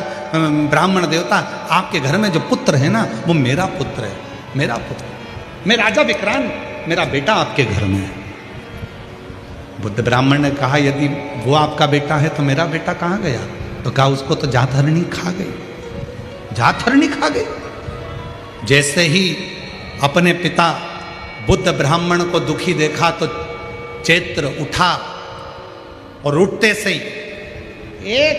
ब्राह्मण देवता, आपके घर में जो पुत्र है ना, वो मेरा पुत्र है, मेरा पुत्र। मैं राजा विक्रांत, मेरा बेटा आपके घर में है। बुद्ध ब्राह्मण ने कहा यदि वो आपका बेटा है तो मेरा बेटा कहाँ गया? तो कहा उसको तो जातहरणी खा गई, जातहरणी खा गई। जैसे ही अपने पिता बुद्ध ब्राह्मण को दुखी देखा तो चैत्र उठा और उठते से ही एक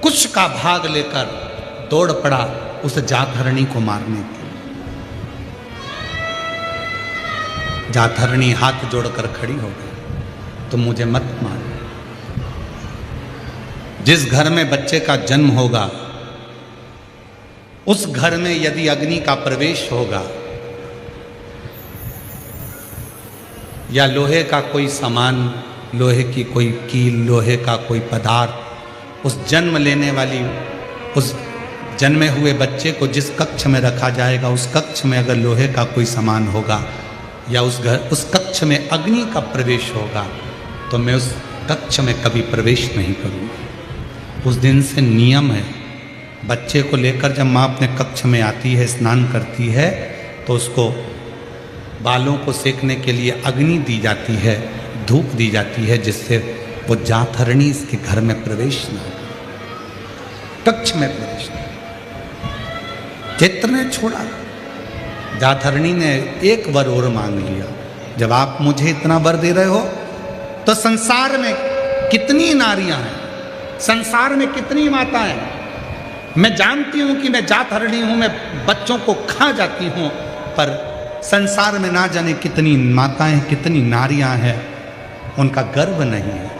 कुश का भाग लेकर दौड़ पड़ा उस जातहरणी को मारने के लिए। जातहरणी हाथ जोड़कर खड़ी हो गई, तुम मुझे मत मारो। जिस घर में बच्चे का जन्म होगा उस घर में यदि अग्नि का प्रवेश होगा या लोहे का कोई सामान लोहे की कोई कील, लोहे का कोई पदार्थ, उस जन्म लेने वाली, उस जन्मे हुए बच्चे को जिस कक्ष में रखा जाएगा, उस कक्ष में अगर लोहे का कोई सामान होगा या उस कक्ष में अग्नि का प्रवेश होगा तो मैं उस कक्ष में कभी प्रवेश नहीं करूँगा। उस दिन से नियम है, बच्चे को लेकर जब माँ अपने कक्ष में आती है, स्नान करती है, तो उसको बालों को सेकने के लिए अग्नि दी जाती है, धूप दी जाती है, जिससे वो जातहरणी इसके घर में प्रवेश न हो, कक्ष में प्रवेश न हो। चैत्र ने छोड़ा, जातहरणी ने एक वर और मांग लिया। जब आप मुझे इतना वर दे रहे हो तो संसार में कितनी नारियां हैं, संसार में कितनी माताएं हैं। मैं जानती हूं कि मैं जातहरणी हूं, मैं बच्चों को खा जाती हूं, पर संसार में ना जाने कितनी माताएं, कितनी नारियां हैं, उनका गर्भ नहीं है,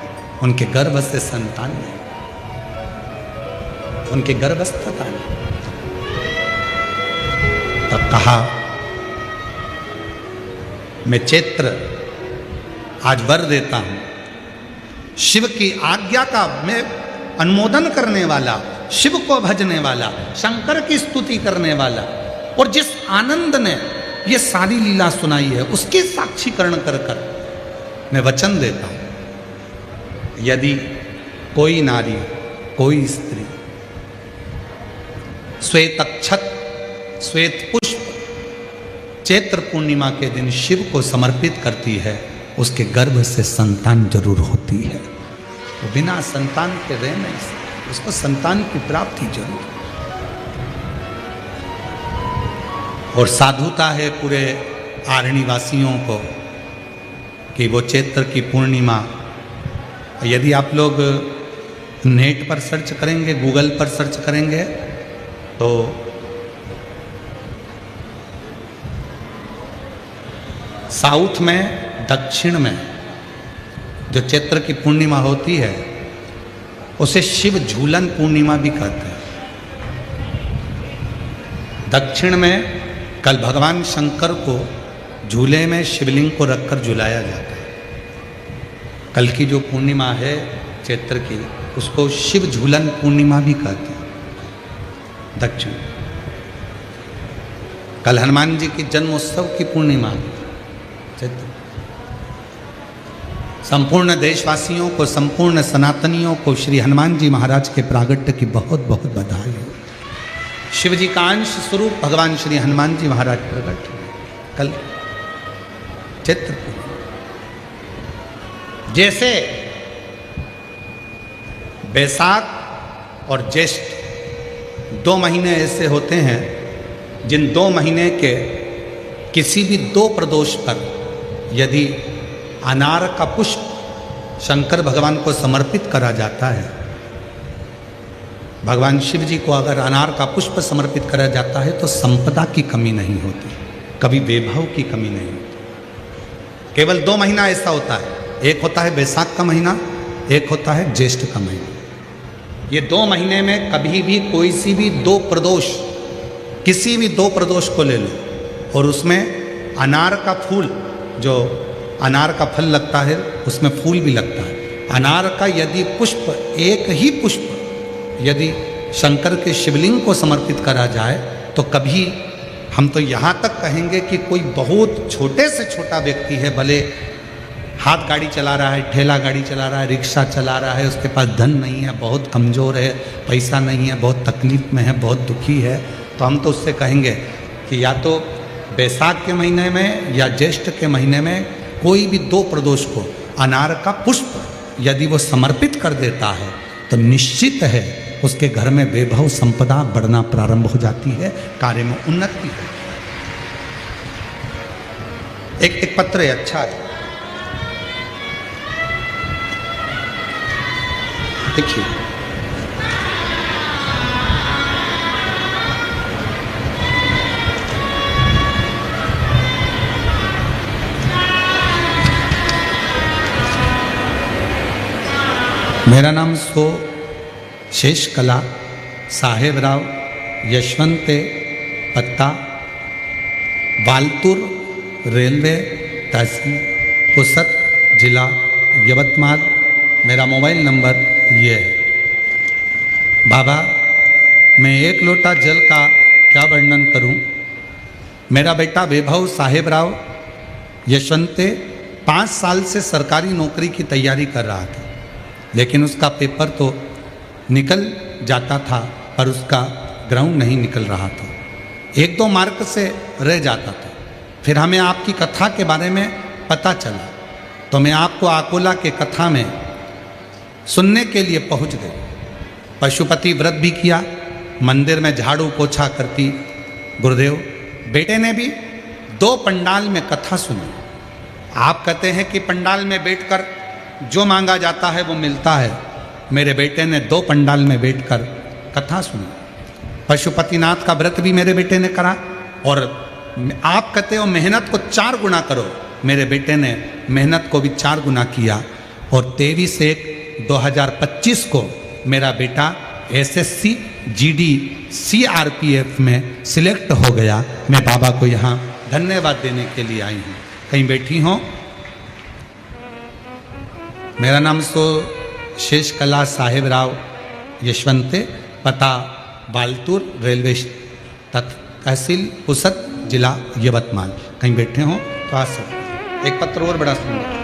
उनके गर्भ से संतान नहीं, उनके गर्भस्थता नहीं। तब कहा, मैं चैत्र आज वर देता हूं, शिव की आज्ञा का मैं अनुमोदन करने वाला, शिव को भजने वाला, शंकर की स्तुति करने वाला, और जिस आनंद ने ये सारी लीला सुनाई है उसके साक्षीकरण कर कर मैं वचन देता हूं, यदि कोई नारी, कोई स्त्री श्वेत अक्षत, श्वेत पुष्प चैत्र पूर्णिमा के दिन शिव को समर्पित करती है, उसके गर्भ से संतान जरूर होती है। वो बिना संतान के रह नहीं सकती, उसको संतान की प्राप्ति जरूर। और साधुता है पूरे आरणी वासियों को कि वो चैत्र की पूर्णिमा, यदि आप लोग नेट पर सर्च करेंगे, गूगल पर सर्च करेंगे, तो साउथ में, दक्षिण में जो चैत्र की पूर्णिमा होती है उसे शिव झूलन पूर्णिमा भी कहते हैं। दक्षिण में कल भगवान शंकर को झूले में शिवलिंग को रखकर झुलाया जाता है। कल की जो पूर्णिमा है चैत्र की, उसको शिव झूलन पूर्णिमा भी कहते हैं दक्षिण। कल हनुमान जी की जन्मोत्सव की पूर्णिमा चैत्र। संपूर्ण देशवासियों को, संपूर्ण सनातनियों को श्री हनुमान जी महाराज के प्रागट्य की बहुत बहुत बधाई हो। शिव जी का अंश स्वरूप भगवान श्री हनुमान जी महाराज प्रकट हुए कल चैत्र। जैसे बैसाख और ज्येष्ठ 2 महीने ऐसे होते हैं जिन 2 महीने के किसी भी 2 प्रदोष पर यदि अनार का पुष्प शंकर भगवान को समर्पित करा जाता है, भगवान शिव जी को अगर अनार का पुष्प समर्पित करा जाता है तो संपदा की कमी नहीं होती, कभी वैभव की कमी नहीं होती। केवल 2 महीना ऐसा होता है, एक होता है बैसाख का महीना, एक होता है ज्येष्ठ का महीना। ये 2 महीने में कभी भी कोई सी भी 2 प्रदोष, किसी भी 2 प्रदोष को ले लो और उसमें अनार का फूल, जो अनार का फल लगता है उसमें फूल भी लगता है, अनार का यदि पुष्प, एक ही पुष्प यदि शंकर के शिवलिंग को समर्पित करा जाए तो कभी, हम तो यहाँ तक कहेंगे कि कोई बहुत छोटे से छोटा व्यक्ति है, भले हाथ गाड़ी चला रहा है, ठेला गाड़ी चला रहा है, रिक्शा चला रहा है, उसके पास धन नहीं है, बहुत कमज़ोर है, पैसा नहीं है, बहुत तकलीफ में है, बहुत दुखी है, तो हम तो उससे कहेंगे कि या तो बैसाख के महीने में या ज्येष्ठ के महीने में कोई भी 2 प्रदोष को अनार का पुष्प यदि वो समर्पित कर देता है तो निश्चित है उसके घर में वैभव संपदा बढ़ना प्रारंभ हो जाती है, कार्य में उन्नति है। एक पत्र है, अच्छा है, देखिए। मेरा नाम शेष कला साहेब राव, यशवंत पत्ता, वालतूर, रेलवे तहसील, पुसद, जिला यवतमाल। मेरा मोबाइल नंबर ये है। बाबा, मैं एक लोटा जल का क्या वर्णन करूं। मेरा बेटा वैभव साहेब राव यशवंते 5 साल से सरकारी नौकरी की तैयारी कर रहा था, लेकिन उसका पेपर तो निकल जाता था पर उसका ग्राउंड नहीं निकल रहा था, 1-2 मार्क से रह जाता था। फिर हमें आपकी कथा के बारे में पता चला तो मैं आपको अकोला के कथा में सुनने के लिए पहुंच गई। पशुपति व्रत भी किया, मंदिर में झाड़ू पोछा करती। गुरुदेव, बेटे ने भी 2 पंडाल में कथा सुनी। आप कहते हैं कि पंडाल में बैठकर जो मांगा जाता है वो मिलता है। मेरे बेटे ने 2 पंडाल में बैठकर कथा सुनी। पशुपतिनाथ का व्रत भी मेरे बेटे ने करा। और आप कहते हो मेहनत को 4 गुना करो, मेरे बेटे ने मेहनत को भी 4 गुना किया। और 23/1/2025 को मेरा बेटा SSC GD CRPF में सिलेक्ट हो गया। मैं बाबा को यहाँ धन्यवाद देने के लिए आई हूँ। कहीं बैठी हो? मेरा नाम शेष कला साहेब राव यशवंते, पता बालतूर, रेलवे तहसील पुसद, जिला यवतमाल। कहीं बैठे हो तो आ सकते। एक पत्र और बड़ा सुंदर।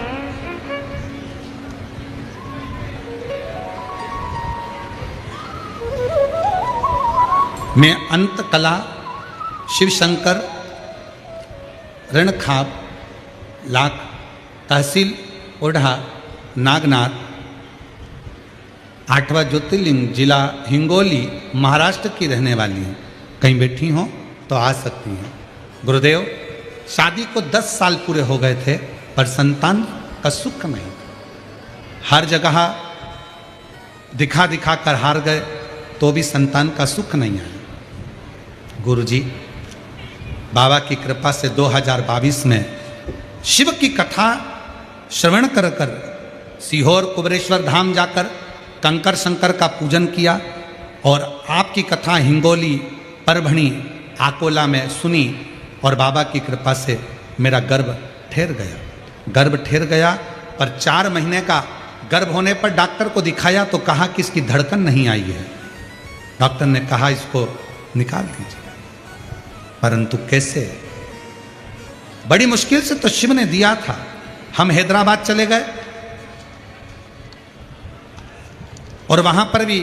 मैं अंत कला शिव शंकर रणखाब लाख तहसील ओढ़ा नागनाथ 8वां ज्योतिर्लिंग जिला हिंगोली महाराष्ट्र की रहने वाली हूँ। कहीं बैठी हो तो आ सकती हैं। गुरुदेव, शादी को 10 साल पूरे हो गए थे पर संतान का सुख नहीं। हर जगह दिखा दिखा कर हार गए तो भी संतान का सुख नहीं आया। गुरुजी, बाबा की कृपा से 2022 में शिव की कथा श्रवण कर कर सीहोर कुबरेश्वर धाम जाकर कंकर शंकर का पूजन किया और आपकी कथा हिंगोली, परभणी, अकोला में सुनी और बाबा की कृपा से मेरा गर्भ ठहर गया। पर 4 महीने का गर्भ होने पर डॉक्टर को दिखाया तो कहा कि इसकी धड़कन नहीं आई है। डॉक्टर ने कहा इसको निकाल दीजिए, परंतु कैसे? बड़ी मुश्किल से तो शिव ने दिया था। हम हैदराबाद चले गए और वहां पर भी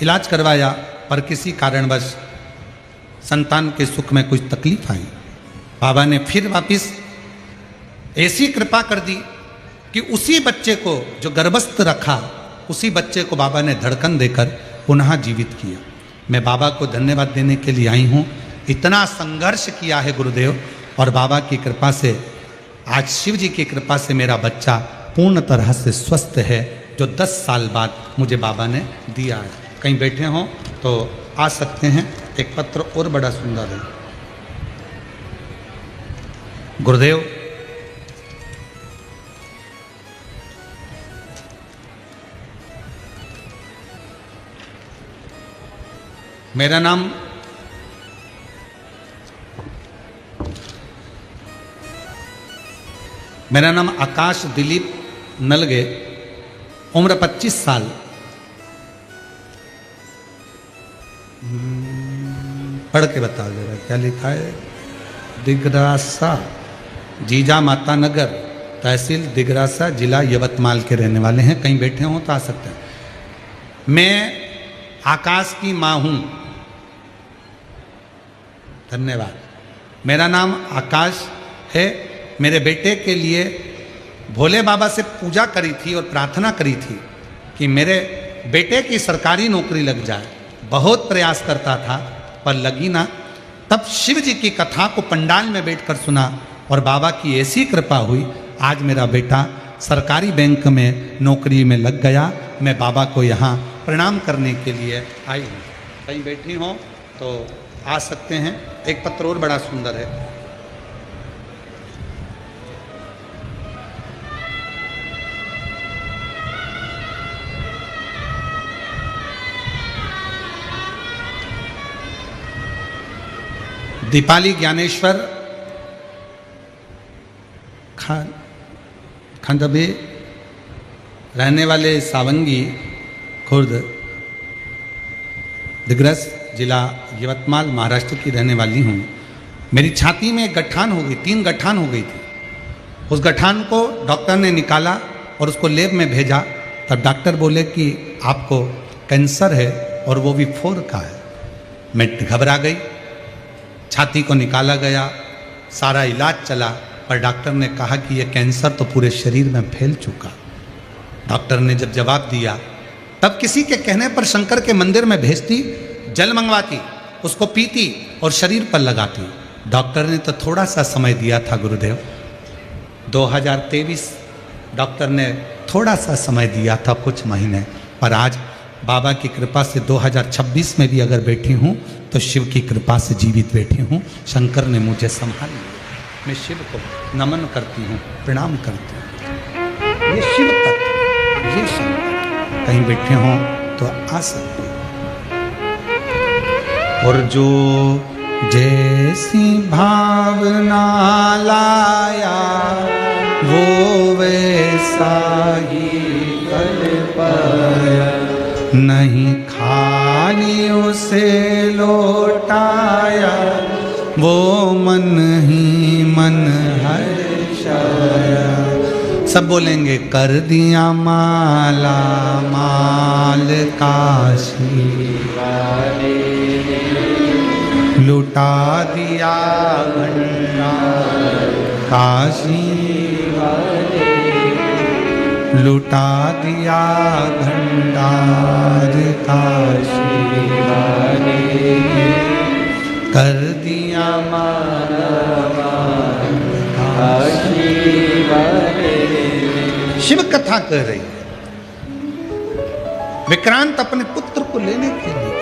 इलाज करवाया पर किसी कारणवश संतान के सुख में कुछ तकलीफ आई। बाबा ने फिर वापिस ऐसी कृपा कर दी कि उसी बच्चे को जो गर्भस्थ रखा, उसी बच्चे को बाबा ने धड़कन देकर पुनः जीवित किया। मैं बाबा को धन्यवाद देने के लिए आई हूँ। इतना संघर्ष किया है गुरुदेव और बाबा की कृपा से आज शिव जी की कृपा से मेरा बच्चा पूर्ण तरह से स्वस्थ है, जो 10 साल बाद मुझे बाबा ने दिया है। कहीं बैठे हों तो आ सकते हैं। एक पत्र और बड़ा सुंदर है। गुरुदेव, मेरा नाम आकाश दिलीप नलगे, उम्र 25 साल। पढ़ के बताओ जरा क्या लिखा है। दिगरासा, जीजा माता नगर, तहसील दिगरासा, जिला यवतमाल के रहने वाले हैं। कहीं बैठे हों तो आ सकते हैं। मैं आकाश की माँ हूँ। धन्यवाद। मेरा नाम आकाश है। मेरे बेटे के लिए भोले बाबा से पूजा करी थी और प्रार्थना करी थी कि मेरे बेटे की सरकारी नौकरी लग जाए। बहुत प्रयास करता था पर लगी ना। तब शिव जी की कथा को पंडाल में बैठकर सुना और बाबा की ऐसी कृपा हुई, आज मेरा बेटा सरकारी बैंक में नौकरी में लग गया। मैं बाबा को यहाँ प्रणाम करने के लिए आई हूँ। कहीं बैठी हो तो आ सकते हैं। एक पत्र और बड़ा सुंदर है। दीपाली ज्ञानेश्वर खंडबे रहने वाले सावंगी खुर्द, दिग्रस जिला यवतमाल महाराष्ट्र की रहने वाली हूँ। मेरी छाती में एक गठान हो गई, 3 गठान हो गई थी। उस गठान को डॉक्टर ने निकाला और उसको लैब में भेजा। तब डॉक्टर बोले कि आपको कैंसर है और वो भी 4 का है। मैं घबरा गई। छाती को निकाला गया, सारा इलाज चला, पर डॉक्टर ने कहा कि ये कैंसर तो पूरे शरीर में फैल चुका। डॉक्टर ने जब जवाब दिया, तब किसी के कहने पर शंकर के मंदिर में भेजती, जल मंगवाती, उसको पीती और शरीर पर लगाती। डॉक्टर ने तो थोड़ा सा समय दिया था गुरुदेव, 2023 डॉक्टर ने थोड़ा सा समय दिया था, कुछ महीने, पर आज बाबा की कृपा से 2026 में भी अगर बैठी हूँ तो शिव की कृपा से जीवित बैठी हूँ। शंकर ने मुझे संभाल लिया। मैं शिव को नमन करती हूँ, प्रणाम करती हूँ। ये शिव तत्व, ये शंकर कहीं बैठे हों तो आ सकते हैं। और जो जैसी भावना लाया वो वैसा ही कर पाया, नहीं खाली उसे लौटाया, वो मन ही मन हर्षाया। सब बोलेंगे, कर दिया माला माल काशी वाले, लुटा दिया भंडार काशी वाले, लुटा दिया भंडार काशी वाले, कर दिया माला माल काशी वाले। शिव कथा कह रही है। विक्रांत अपने पुत्र को लेने के लिए,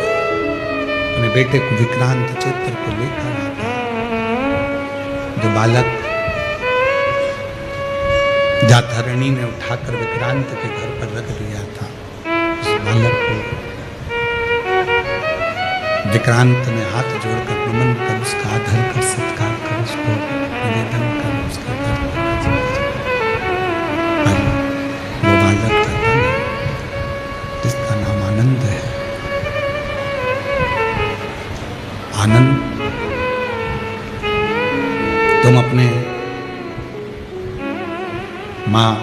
अपने बेटे को विक्रांत चित्र को लेकर आता है। जो बालक जातरणी ने उठाकर विक्रांत के घर पर रख दिया था, उस बालक को विक्रांत ने हाथ जोड़कर नमन कर, उसका आदर कर, सत्कार कर, उसको निवेदन कर, उसका घर पर वो बालक था जिसका नाम आनंद है। आनंद, तुम अपने माँ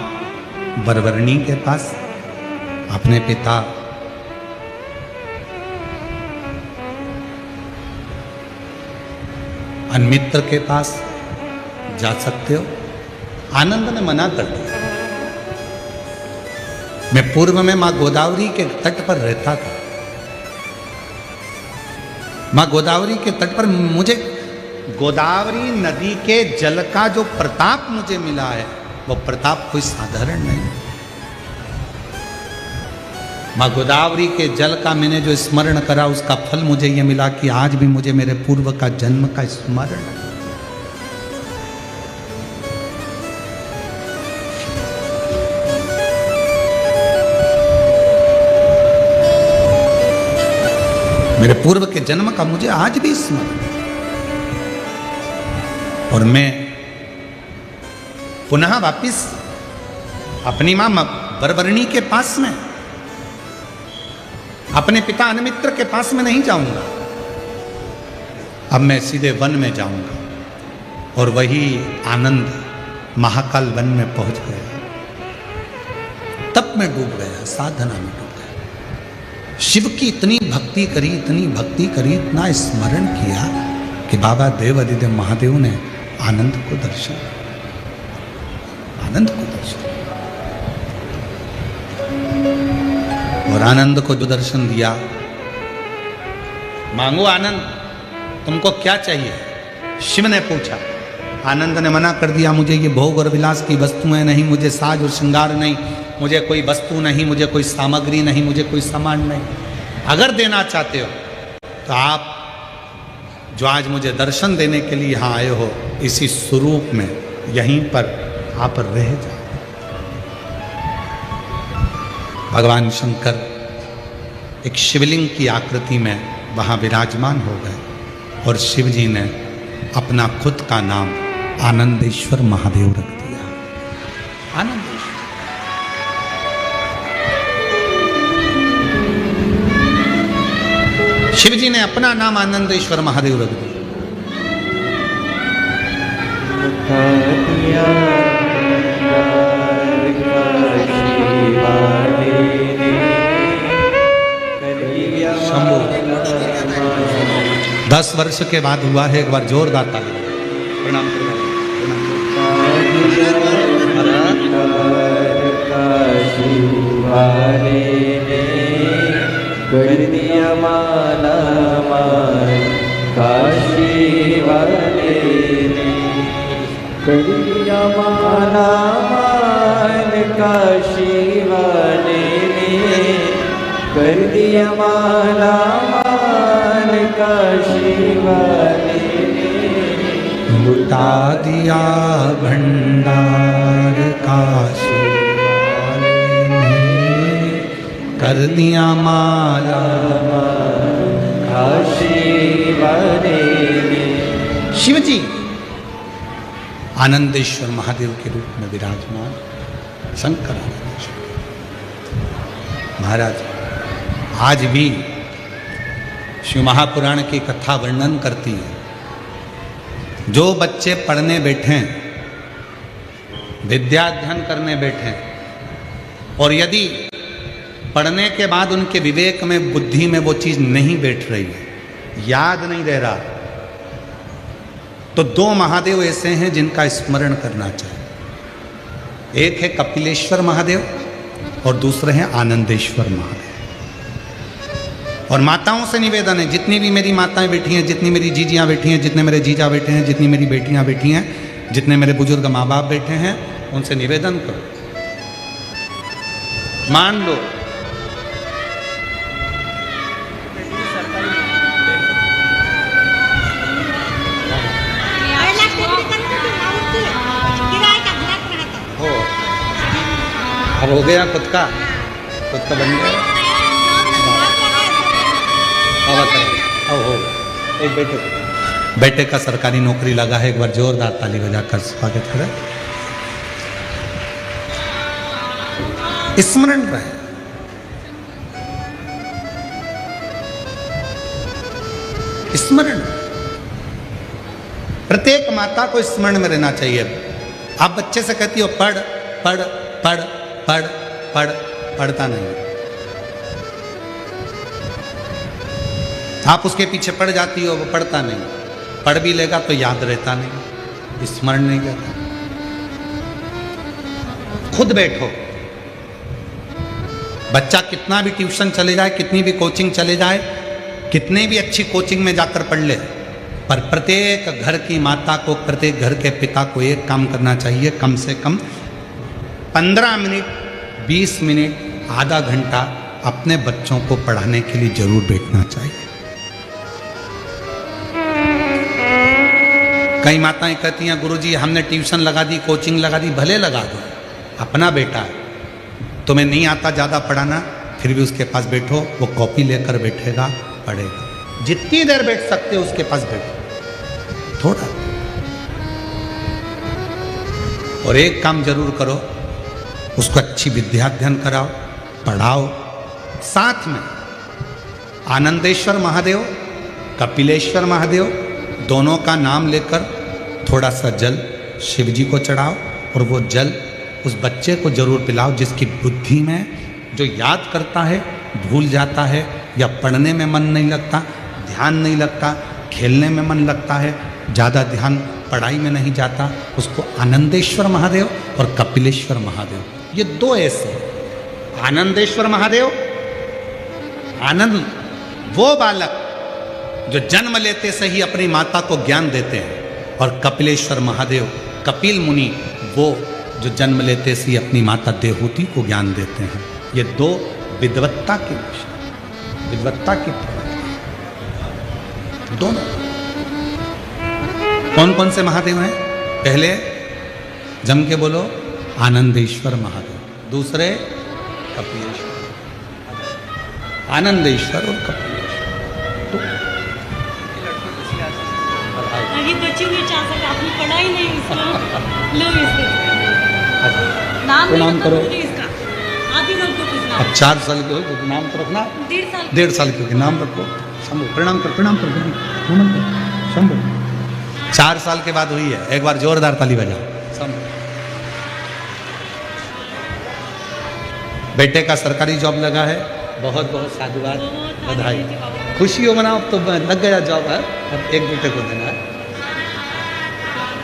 बरबरनी के पास, अपने पिता अनमित्र के पास जा सकते हो। आनंद ने मना कर दिया। मैं पूर्व में माँ गोदावरी के तट पर रहता था। माँ गोदावरी के तट पर मुझे गोदावरी नदी के जल का जो प्रताप मुझे मिला है, वो प्रताप कोई साधारण नहीं। माँ गोदावरी के जल का मैंने जो स्मरण करा, उसका फल मुझे ये मिला कि आज भी मुझे मेरे पूर्व का जन्म का स्मरण है। मेरे पूर्व के जन्म का मुझे आज भी स्मरण। और मैं पुनः वापिस अपनी मां बरबरनी के पास में, अपने पिता अनमित्र के पास में नहीं जाऊंगा। अब मैं सीधे वन में जाऊंगा। और वही आनंद महाकाल वन में पहुंच गया। तब मैं डूब गया, साधना में डूब गया। शिव की इतनी भक्ति करी, इतनी भक्ति करी, इतना स्मरण किया कि बाबा देव अधिदेव महादेव ने आनंद को दर्शन, आनंद को दर्शन। और आनंद को जो दर्शन दिया, मांगो आनंद, तुमको क्या चाहिए? शिव ने पूछा। आनंद ने मना कर दिया, मुझे ये भोग और विलास की वस्तुएं नहीं, मुझे साज और श्रृंगार नहीं, मुझे कोई वस्तु नहीं, मुझे कोई सामग्री नहीं, मुझे कोई सामान नहीं। अगर देना चाहते हो तो आप जो आज मुझे दर्शन देने के लिए यहाँ आए हो, इसी स्वरूप में यहीं पर आप रह जाओ। भगवान शंकर एक शिवलिंग की आकृति में वहाँ विराजमान हो गए और शिव जी ने अपना खुद का नाम आनंदेश्वर महादेव रख दिया। आनंदेश्वर। शिव जी ने अपना नाम आनंदेश्वर महादेव रख दिया। शंभू 10 वर्ष के बाद हुआ है, एक बार जोरदार ताली। प्रणाम कर दिया माला माल काशी वाले ने, कर दिया माला माल काशी वाले ने, कर दिया माला माल काशी वाले ने, लुटा दिया भंडार काशी वाले ने, कर दिया माला काशी वाले ने। शिव जी आनंदेश्वर महादेव के रूप में विराजमान शंकर आनंदेश्वर महाराज आज भी शिव महापुराण की कथा वर्णन करती है। जो बच्चे पढ़ने बैठे, विद्याध्ययन करने बैठे, और यदि पढ़ने के बाद उनके विवेक में, बुद्धि में वो चीज नहीं बैठ रही है, याद नहीं रह रहा, तो 2 महादेव ऐसे हैं जिनका स्मरण करना चाहिए। एक है कपिलेश्वर महादेव और दूसरे हैं आनंदेश्वर महादेव। और माताओं से निवेदन है, जितनी भी मेरी माताएं बैठी हैं, जितनी मेरी जीजियां बैठी हैं, जितने मेरे जीजा बैठे हैं, जितनी मेरी बेटियां बैठी हैं, जितने मेरे बुजुर्ग माँ बाप बैठे हैं, उनसे निवेदन करो, मान लो अब हो गया, खुद का बन गया। अब हो एक बेटे का सरकारी नौकरी लगा है। एक बार जोरदार ताली बजाकर स्वागत करें। स्मरण रहे, स्मरण, प्रत्येक माता को स्मरण में रहना चाहिए। आप बच्चे से कहती हो पढ़ पढ़ पढ़ पढ़ पढ़, पढ़ता नहीं। आप उसके पीछे पड़ जाती हो, वो पढ़ता नहीं। पढ़ भी लेगा तो याद रहता नहीं, स्मरण नहीं करता। खुद बैठो, बच्चा कितना भी ट्यूशन चले जाए, कितनी भी कोचिंग चले जाए, कितने भी अच्छी कोचिंग में जाकर पढ़ ले, पर प्रत्येक घर की माता को, प्रत्येक घर के पिता को एक काम करना चाहिए, कम से कम 15 मिनट, 20 मिनट, आधा घंटा अपने बच्चों को पढ़ाने के लिए जरूर बैठना चाहिए। कई माताएं कहती हैं गुरुजी हमने ट्यूशन लगा दी, कोचिंग लगा दी, भले लगा दो, अपना बेटा है, तुम्हें नहीं आता ज़्यादा पढ़ाना, फिर भी उसके पास बैठो, वो कॉपी लेकर बैठेगा, पढ़ेगा। जितनी देर बैठ सकते हो उसके पास बैठो थोड़ा। और एक काम जरूर करो, उसको अच्छी विद्याध्ययन कराओ, पढ़ाओ। साथ में आनंदेश्वर महादेव, कपिलेश्वर महादेव, दोनों का नाम लेकर थोड़ा सा जल शिव जी को चढ़ाओ, और वो जल उस बच्चे को जरूर पिलाओ जिसकी बुद्धि में, जो याद करता है भूल जाता है, या पढ़ने में मन नहीं लगता, ध्यान नहीं लगता, खेलने में मन लगता है, ज़्यादा ध्यान पढ़ाई में नहीं जाता, उसको आनंदेश्वर महादेव और कपिलेश्वर महादेव, ये 2 ऐसे। आनंदेश्वर महादेव, आनंद वो बालक जो जन्म लेते से ही अपनी माता को ज्ञान देते हैं, और कपिलेश्वर महादेव, कपिल मुनि, वो जो जन्म लेते से ही अपनी माता देवहूति को ज्ञान देते हैं। ये 2 विद्वत्ता के विषय, विद्वत्ता की दोनों। कौन कौन से महादेव हैं? पहले जम के बोलो, आनंदेश्वर महादेव, दूसरे कपिलेश्वर, आनंदेश्वर और कपिलेश्वर। ये बच्चे नहीं चाह सकते, अपनी पढ़ाई नहीं, इसको लो, इसको नाम तो नाम करो। इसका आप ही रख दो कुछ नाम। अब 4 साल के हो तो नाम तो रखना, 1.5 साल, 1.5 साल के नाम रखो। शंभू प्रणाम कर प्रणाम कर शंभू 4 साल के बाद हुई है, एक बार जोरदार ताली बजा। शंभू बेटे का सरकारी जॉब लगा है, बहुत बहुत साधुवाद बधाई, खुशी हो मनाओ। तो लग गया जॉब है, अब एक बेटे को देना है।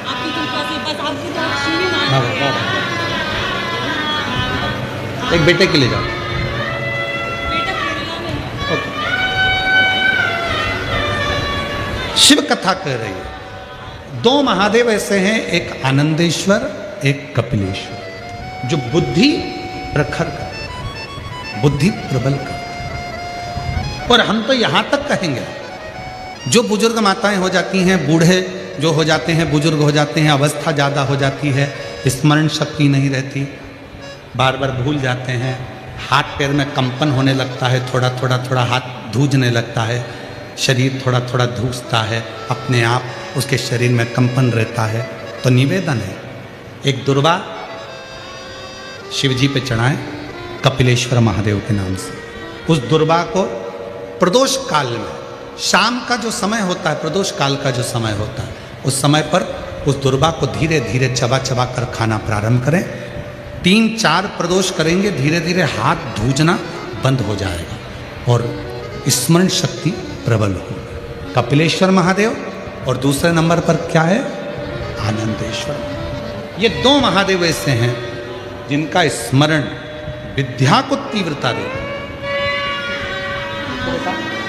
आपकी कृपा से बस आपकी तो आशीर्वाद ही हाँ, मांग हाँ। एक बेटे के लिए जाओ। बेटा केरला में है। ओके। शिव कथा कह रही है, 2 महादेव ऐसे हैं, एक आनंदेश्वर एक कपिलेश्वर, जो बुद्धि प्रखर कर, बुद्धि प्रबल कर। और हम तो यहां तक कहेंगे, जो बुजुर्ग माताएं हो जाती हैं, बूढ़े जो हो जाते हैं, बुजुर्ग हो जाते हैं, अवस्था ज़्यादा हो जाती है, स्मरण शक्ति नहीं रहती, बार बार भूल जाते हैं, हाथ पैर में कंपन होने लगता है, थोड़ा थोड़ा हाथ धूजने लगता है, शरीर थोड़ा थोड़ा धूसता है, अपने आप उसके शरीर में कंपन रहता है। तो निवेदन है, एक दुर्वा शिव जी पे चढ़ाएं कपिलेश्वर महादेव के नाम से। उस दुर्वा को प्रदोष काल में, शाम का जो समय होता है, प्रदोष काल का जो समय होता है, उस समय पर उस दुर्वा को धीरे धीरे चबा चबा कर खाना प्रारंभ करें। 3-4 प्रदोष करेंगे, धीरे धीरे हाथ धूजना बंद हो जाएगा और स्मरण शक्ति प्रबल होगी। कपिलेश्वर महादेव, और दूसरे नंबर पर क्या है? आनंदेश्वर। ये 2 महादेव ऐसे हैं जिनका स्मरण विद्या को तीव्रता देगा।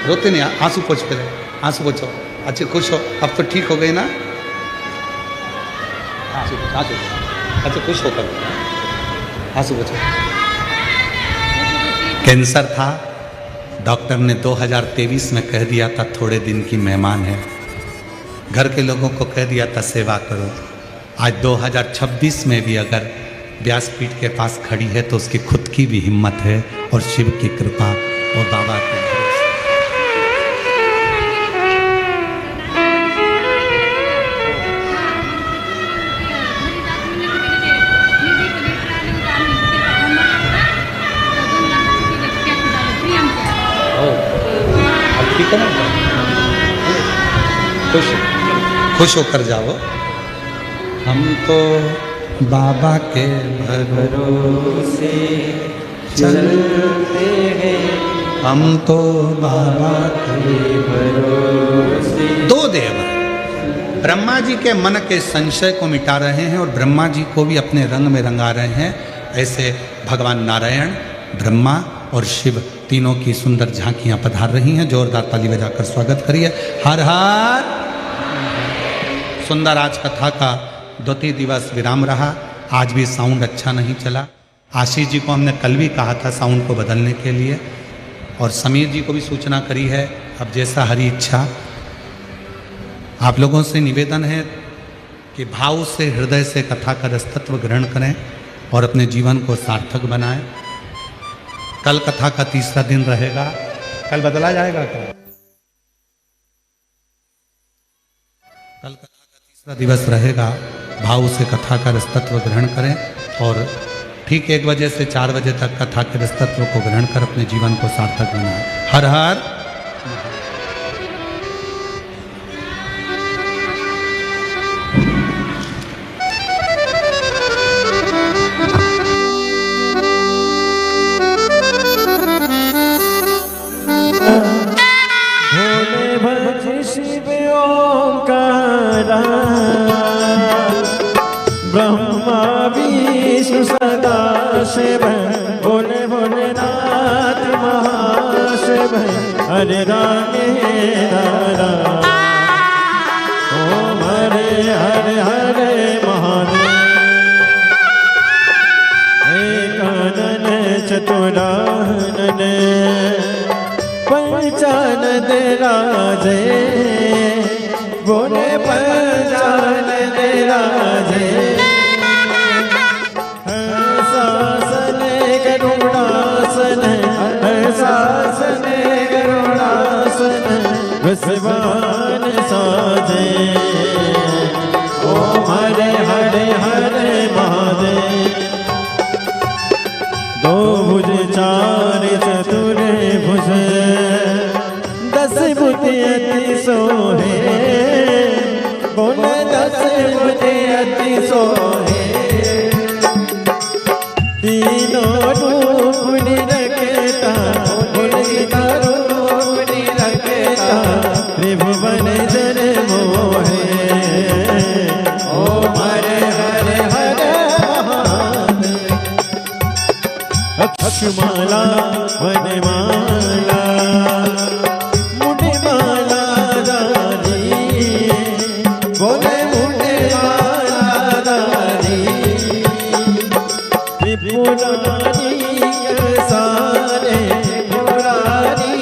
रोते नहीं, आंसू पोंछ, पहले आंसू पोंछो। अच्छे खुश हो, अब तो ठीक हो गई ना? आंसू आंसू, अच्छा खुश होकर आंसू पोंछो। कैंसर था, डॉक्टर ने 2023 में कह दिया था थोड़े दिन की मेहमान है, घर के लोगों को कह दिया था सेवा करो। आज 2026 में भी अगर व्यासपीठ के पास खड़ी है तो उसकी खुद की भी हिम्मत है और शिव की कृपा और बाबा की भरोसे। ठीक है ना? खुश होकर जाओ। हम तो बाबा के भरोसे चलते हैं, हम तो बाबा के भरोसे। 2 देव ब्रह्मा जी के मन के संशय को मिटा रहे हैं और ब्रह्मा जी को भी अपने रंग में रंगा रहे हैं। ऐसे भगवान नारायण, ब्रह्मा और शिव तीनों की सुंदर झांकियां पधार रही हैं। जोरदार ताली बजाकर स्वागत करिए। हर हर। सुंदर आज कथा का 2 दिवस विराम रहा। आज भी साउंड अच्छा नहीं चला। आशीष जी को हमने कल भी कहा था साउंड को बदलने के लिए, और समीर जी को भी सूचना करी है। अब जैसा हरी इच्छा। आप लोगों से निवेदन है कि भाव से, हृदय से कथा का रसतत्व ग्रहण करें और अपने जीवन को सार्थक बनाएं। कल कथा का 3रा दिन रहेगा। कल बदला जाएगा क्या? कल कथा का 3रा दिवस रहेगा। भाव से कथा का रसतत्व ग्रहण करें और ठीक 1 बजे से 4 बजे तक कथा के रसतत्व को ग्रहण कर अपने जीवन को सार्थक बनाएं। हर हर। ब्रह्मा विष्णु सदा शिव, भोले भोलेनाथ महाशिव, हरे राधे राधा, ओम हरे हरे हरे महादेव। एकानन चतुरानन पंचानन राजे, बोले पंचानन राजे। हर्षासन गरुड़ासन, हर्षासन गरुड़ासन, विश्वान साजे। ओम हरे हरे हरे महादेव। 2 भुज 4 चतुर भुज, 10 भुज सोहे तीनों रूप निरखता उनका रूप निरखता त्रिभुवन जन मोहे ओम हरे हरे हरे महादेव अक्षमाला वनमाला मुंडमाला रानी बोले मुंडमाला रानी त्रिपुरारी सारे त्रिपुरारी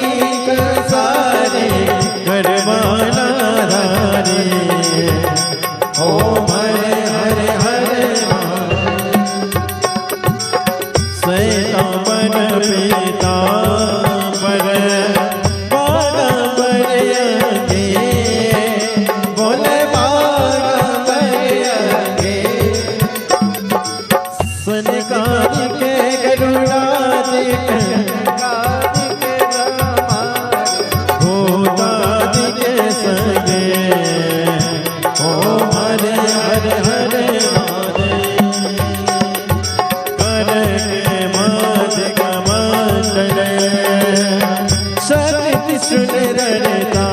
सारे गढ़वाला रानी ओम हरे हरे हरे सैतावन पीता पर बागा बरयगे बोले बागा बरयगे सनकाद के गरुड़ादिक भूतादि के संगे ओम हरे हरे हरे शक्ति सुंदरता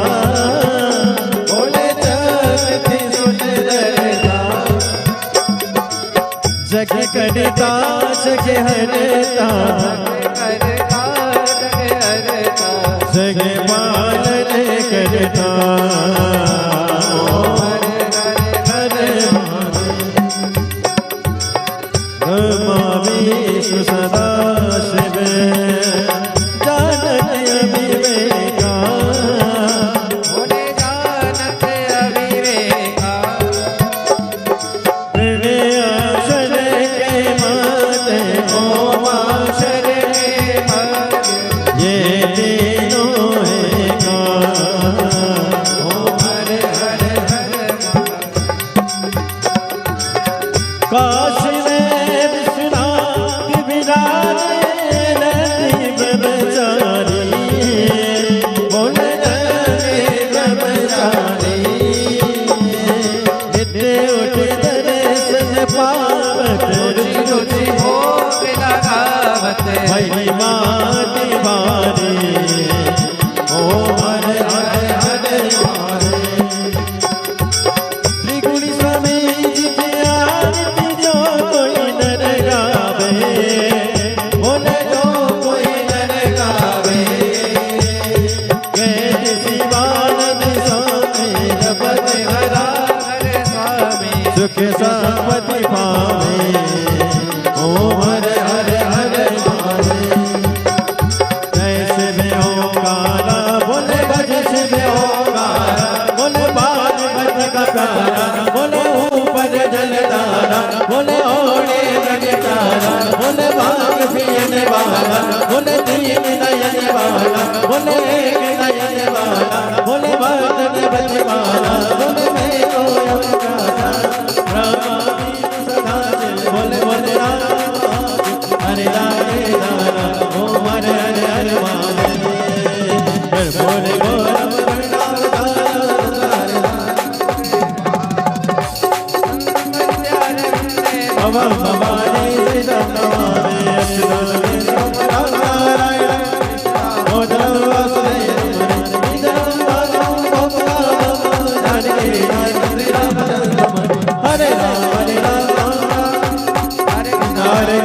बोले शक्ति सुंदरता जग करता जग हरता जग पालन करता हरे ब्रह्मा विष्णु सदा शिव जानत अविवेका बोले जानत अविवेका प्रणय अक्षर के माते ओम अक्षर के माते ये तीनों एका ओम हरे हरे हरे काश में विश्वनाथ विराजे नदी ब्रह्मचारी बोले नदी ब्रह्मचारी नित्य उठ दर्शन पावत रुचि रुचि भोग लगावत महिमा निवारी ओम हरे हरे हरे त्रिगुणी स्वामी जी की आरती जो कोई नर गावे बोले जो कोई नर गावे कहते शिवानंद स्वामी जपत हरा हरे स्वामी सुख संपत्ति पावे ओम हरे हरे हरे जैसे में ओंकारा बोले भज शिव ओंकारा बोले बाज भज का प्यारा बोले ऊपर जलधारा बोले ओढ़े जगतारा बोले भाग पियने वाला बोले दीन नयन वाला बोले एक नयन वाला बोले बर्तन बचवाला बोले मैं तो ओंकारा ब्रह्मा विष्णु सदा शिव बोले बोले राम हरे राधे राधा ओम हरे हरे हरे महादेव बोले गौरव भगवान भवानी श्रीराम नमामि अच्युतानंद राम नारायण मोदम वासुदेव इदं वादं भोक्तामं जानकी श्रीराम हरे राम हरे राम हरे कृष्ण हरे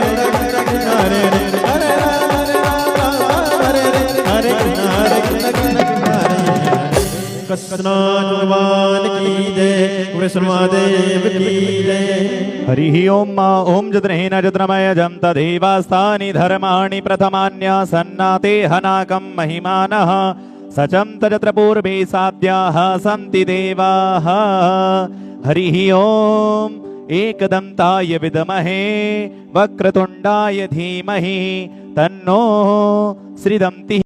कृष्ण हरे हरे राम हरे हरे कृष्ण हरे कृष्ण हरे कृष्णाच भगवान की जय वैष्णवादेव की जय हरि ओम ओम जद्रहेन जद्रमय जम तदेवास्तानि धर्माणि प्रथमान्यासन्नाते हनाकं महिमानः सचं तजत्र पूर्वे साध्याः सन्ति देवाः हरि ओम एकदन्ताय विद्महे वक्रतुण्डाय धीमहि तन्नो श्रीदन्ति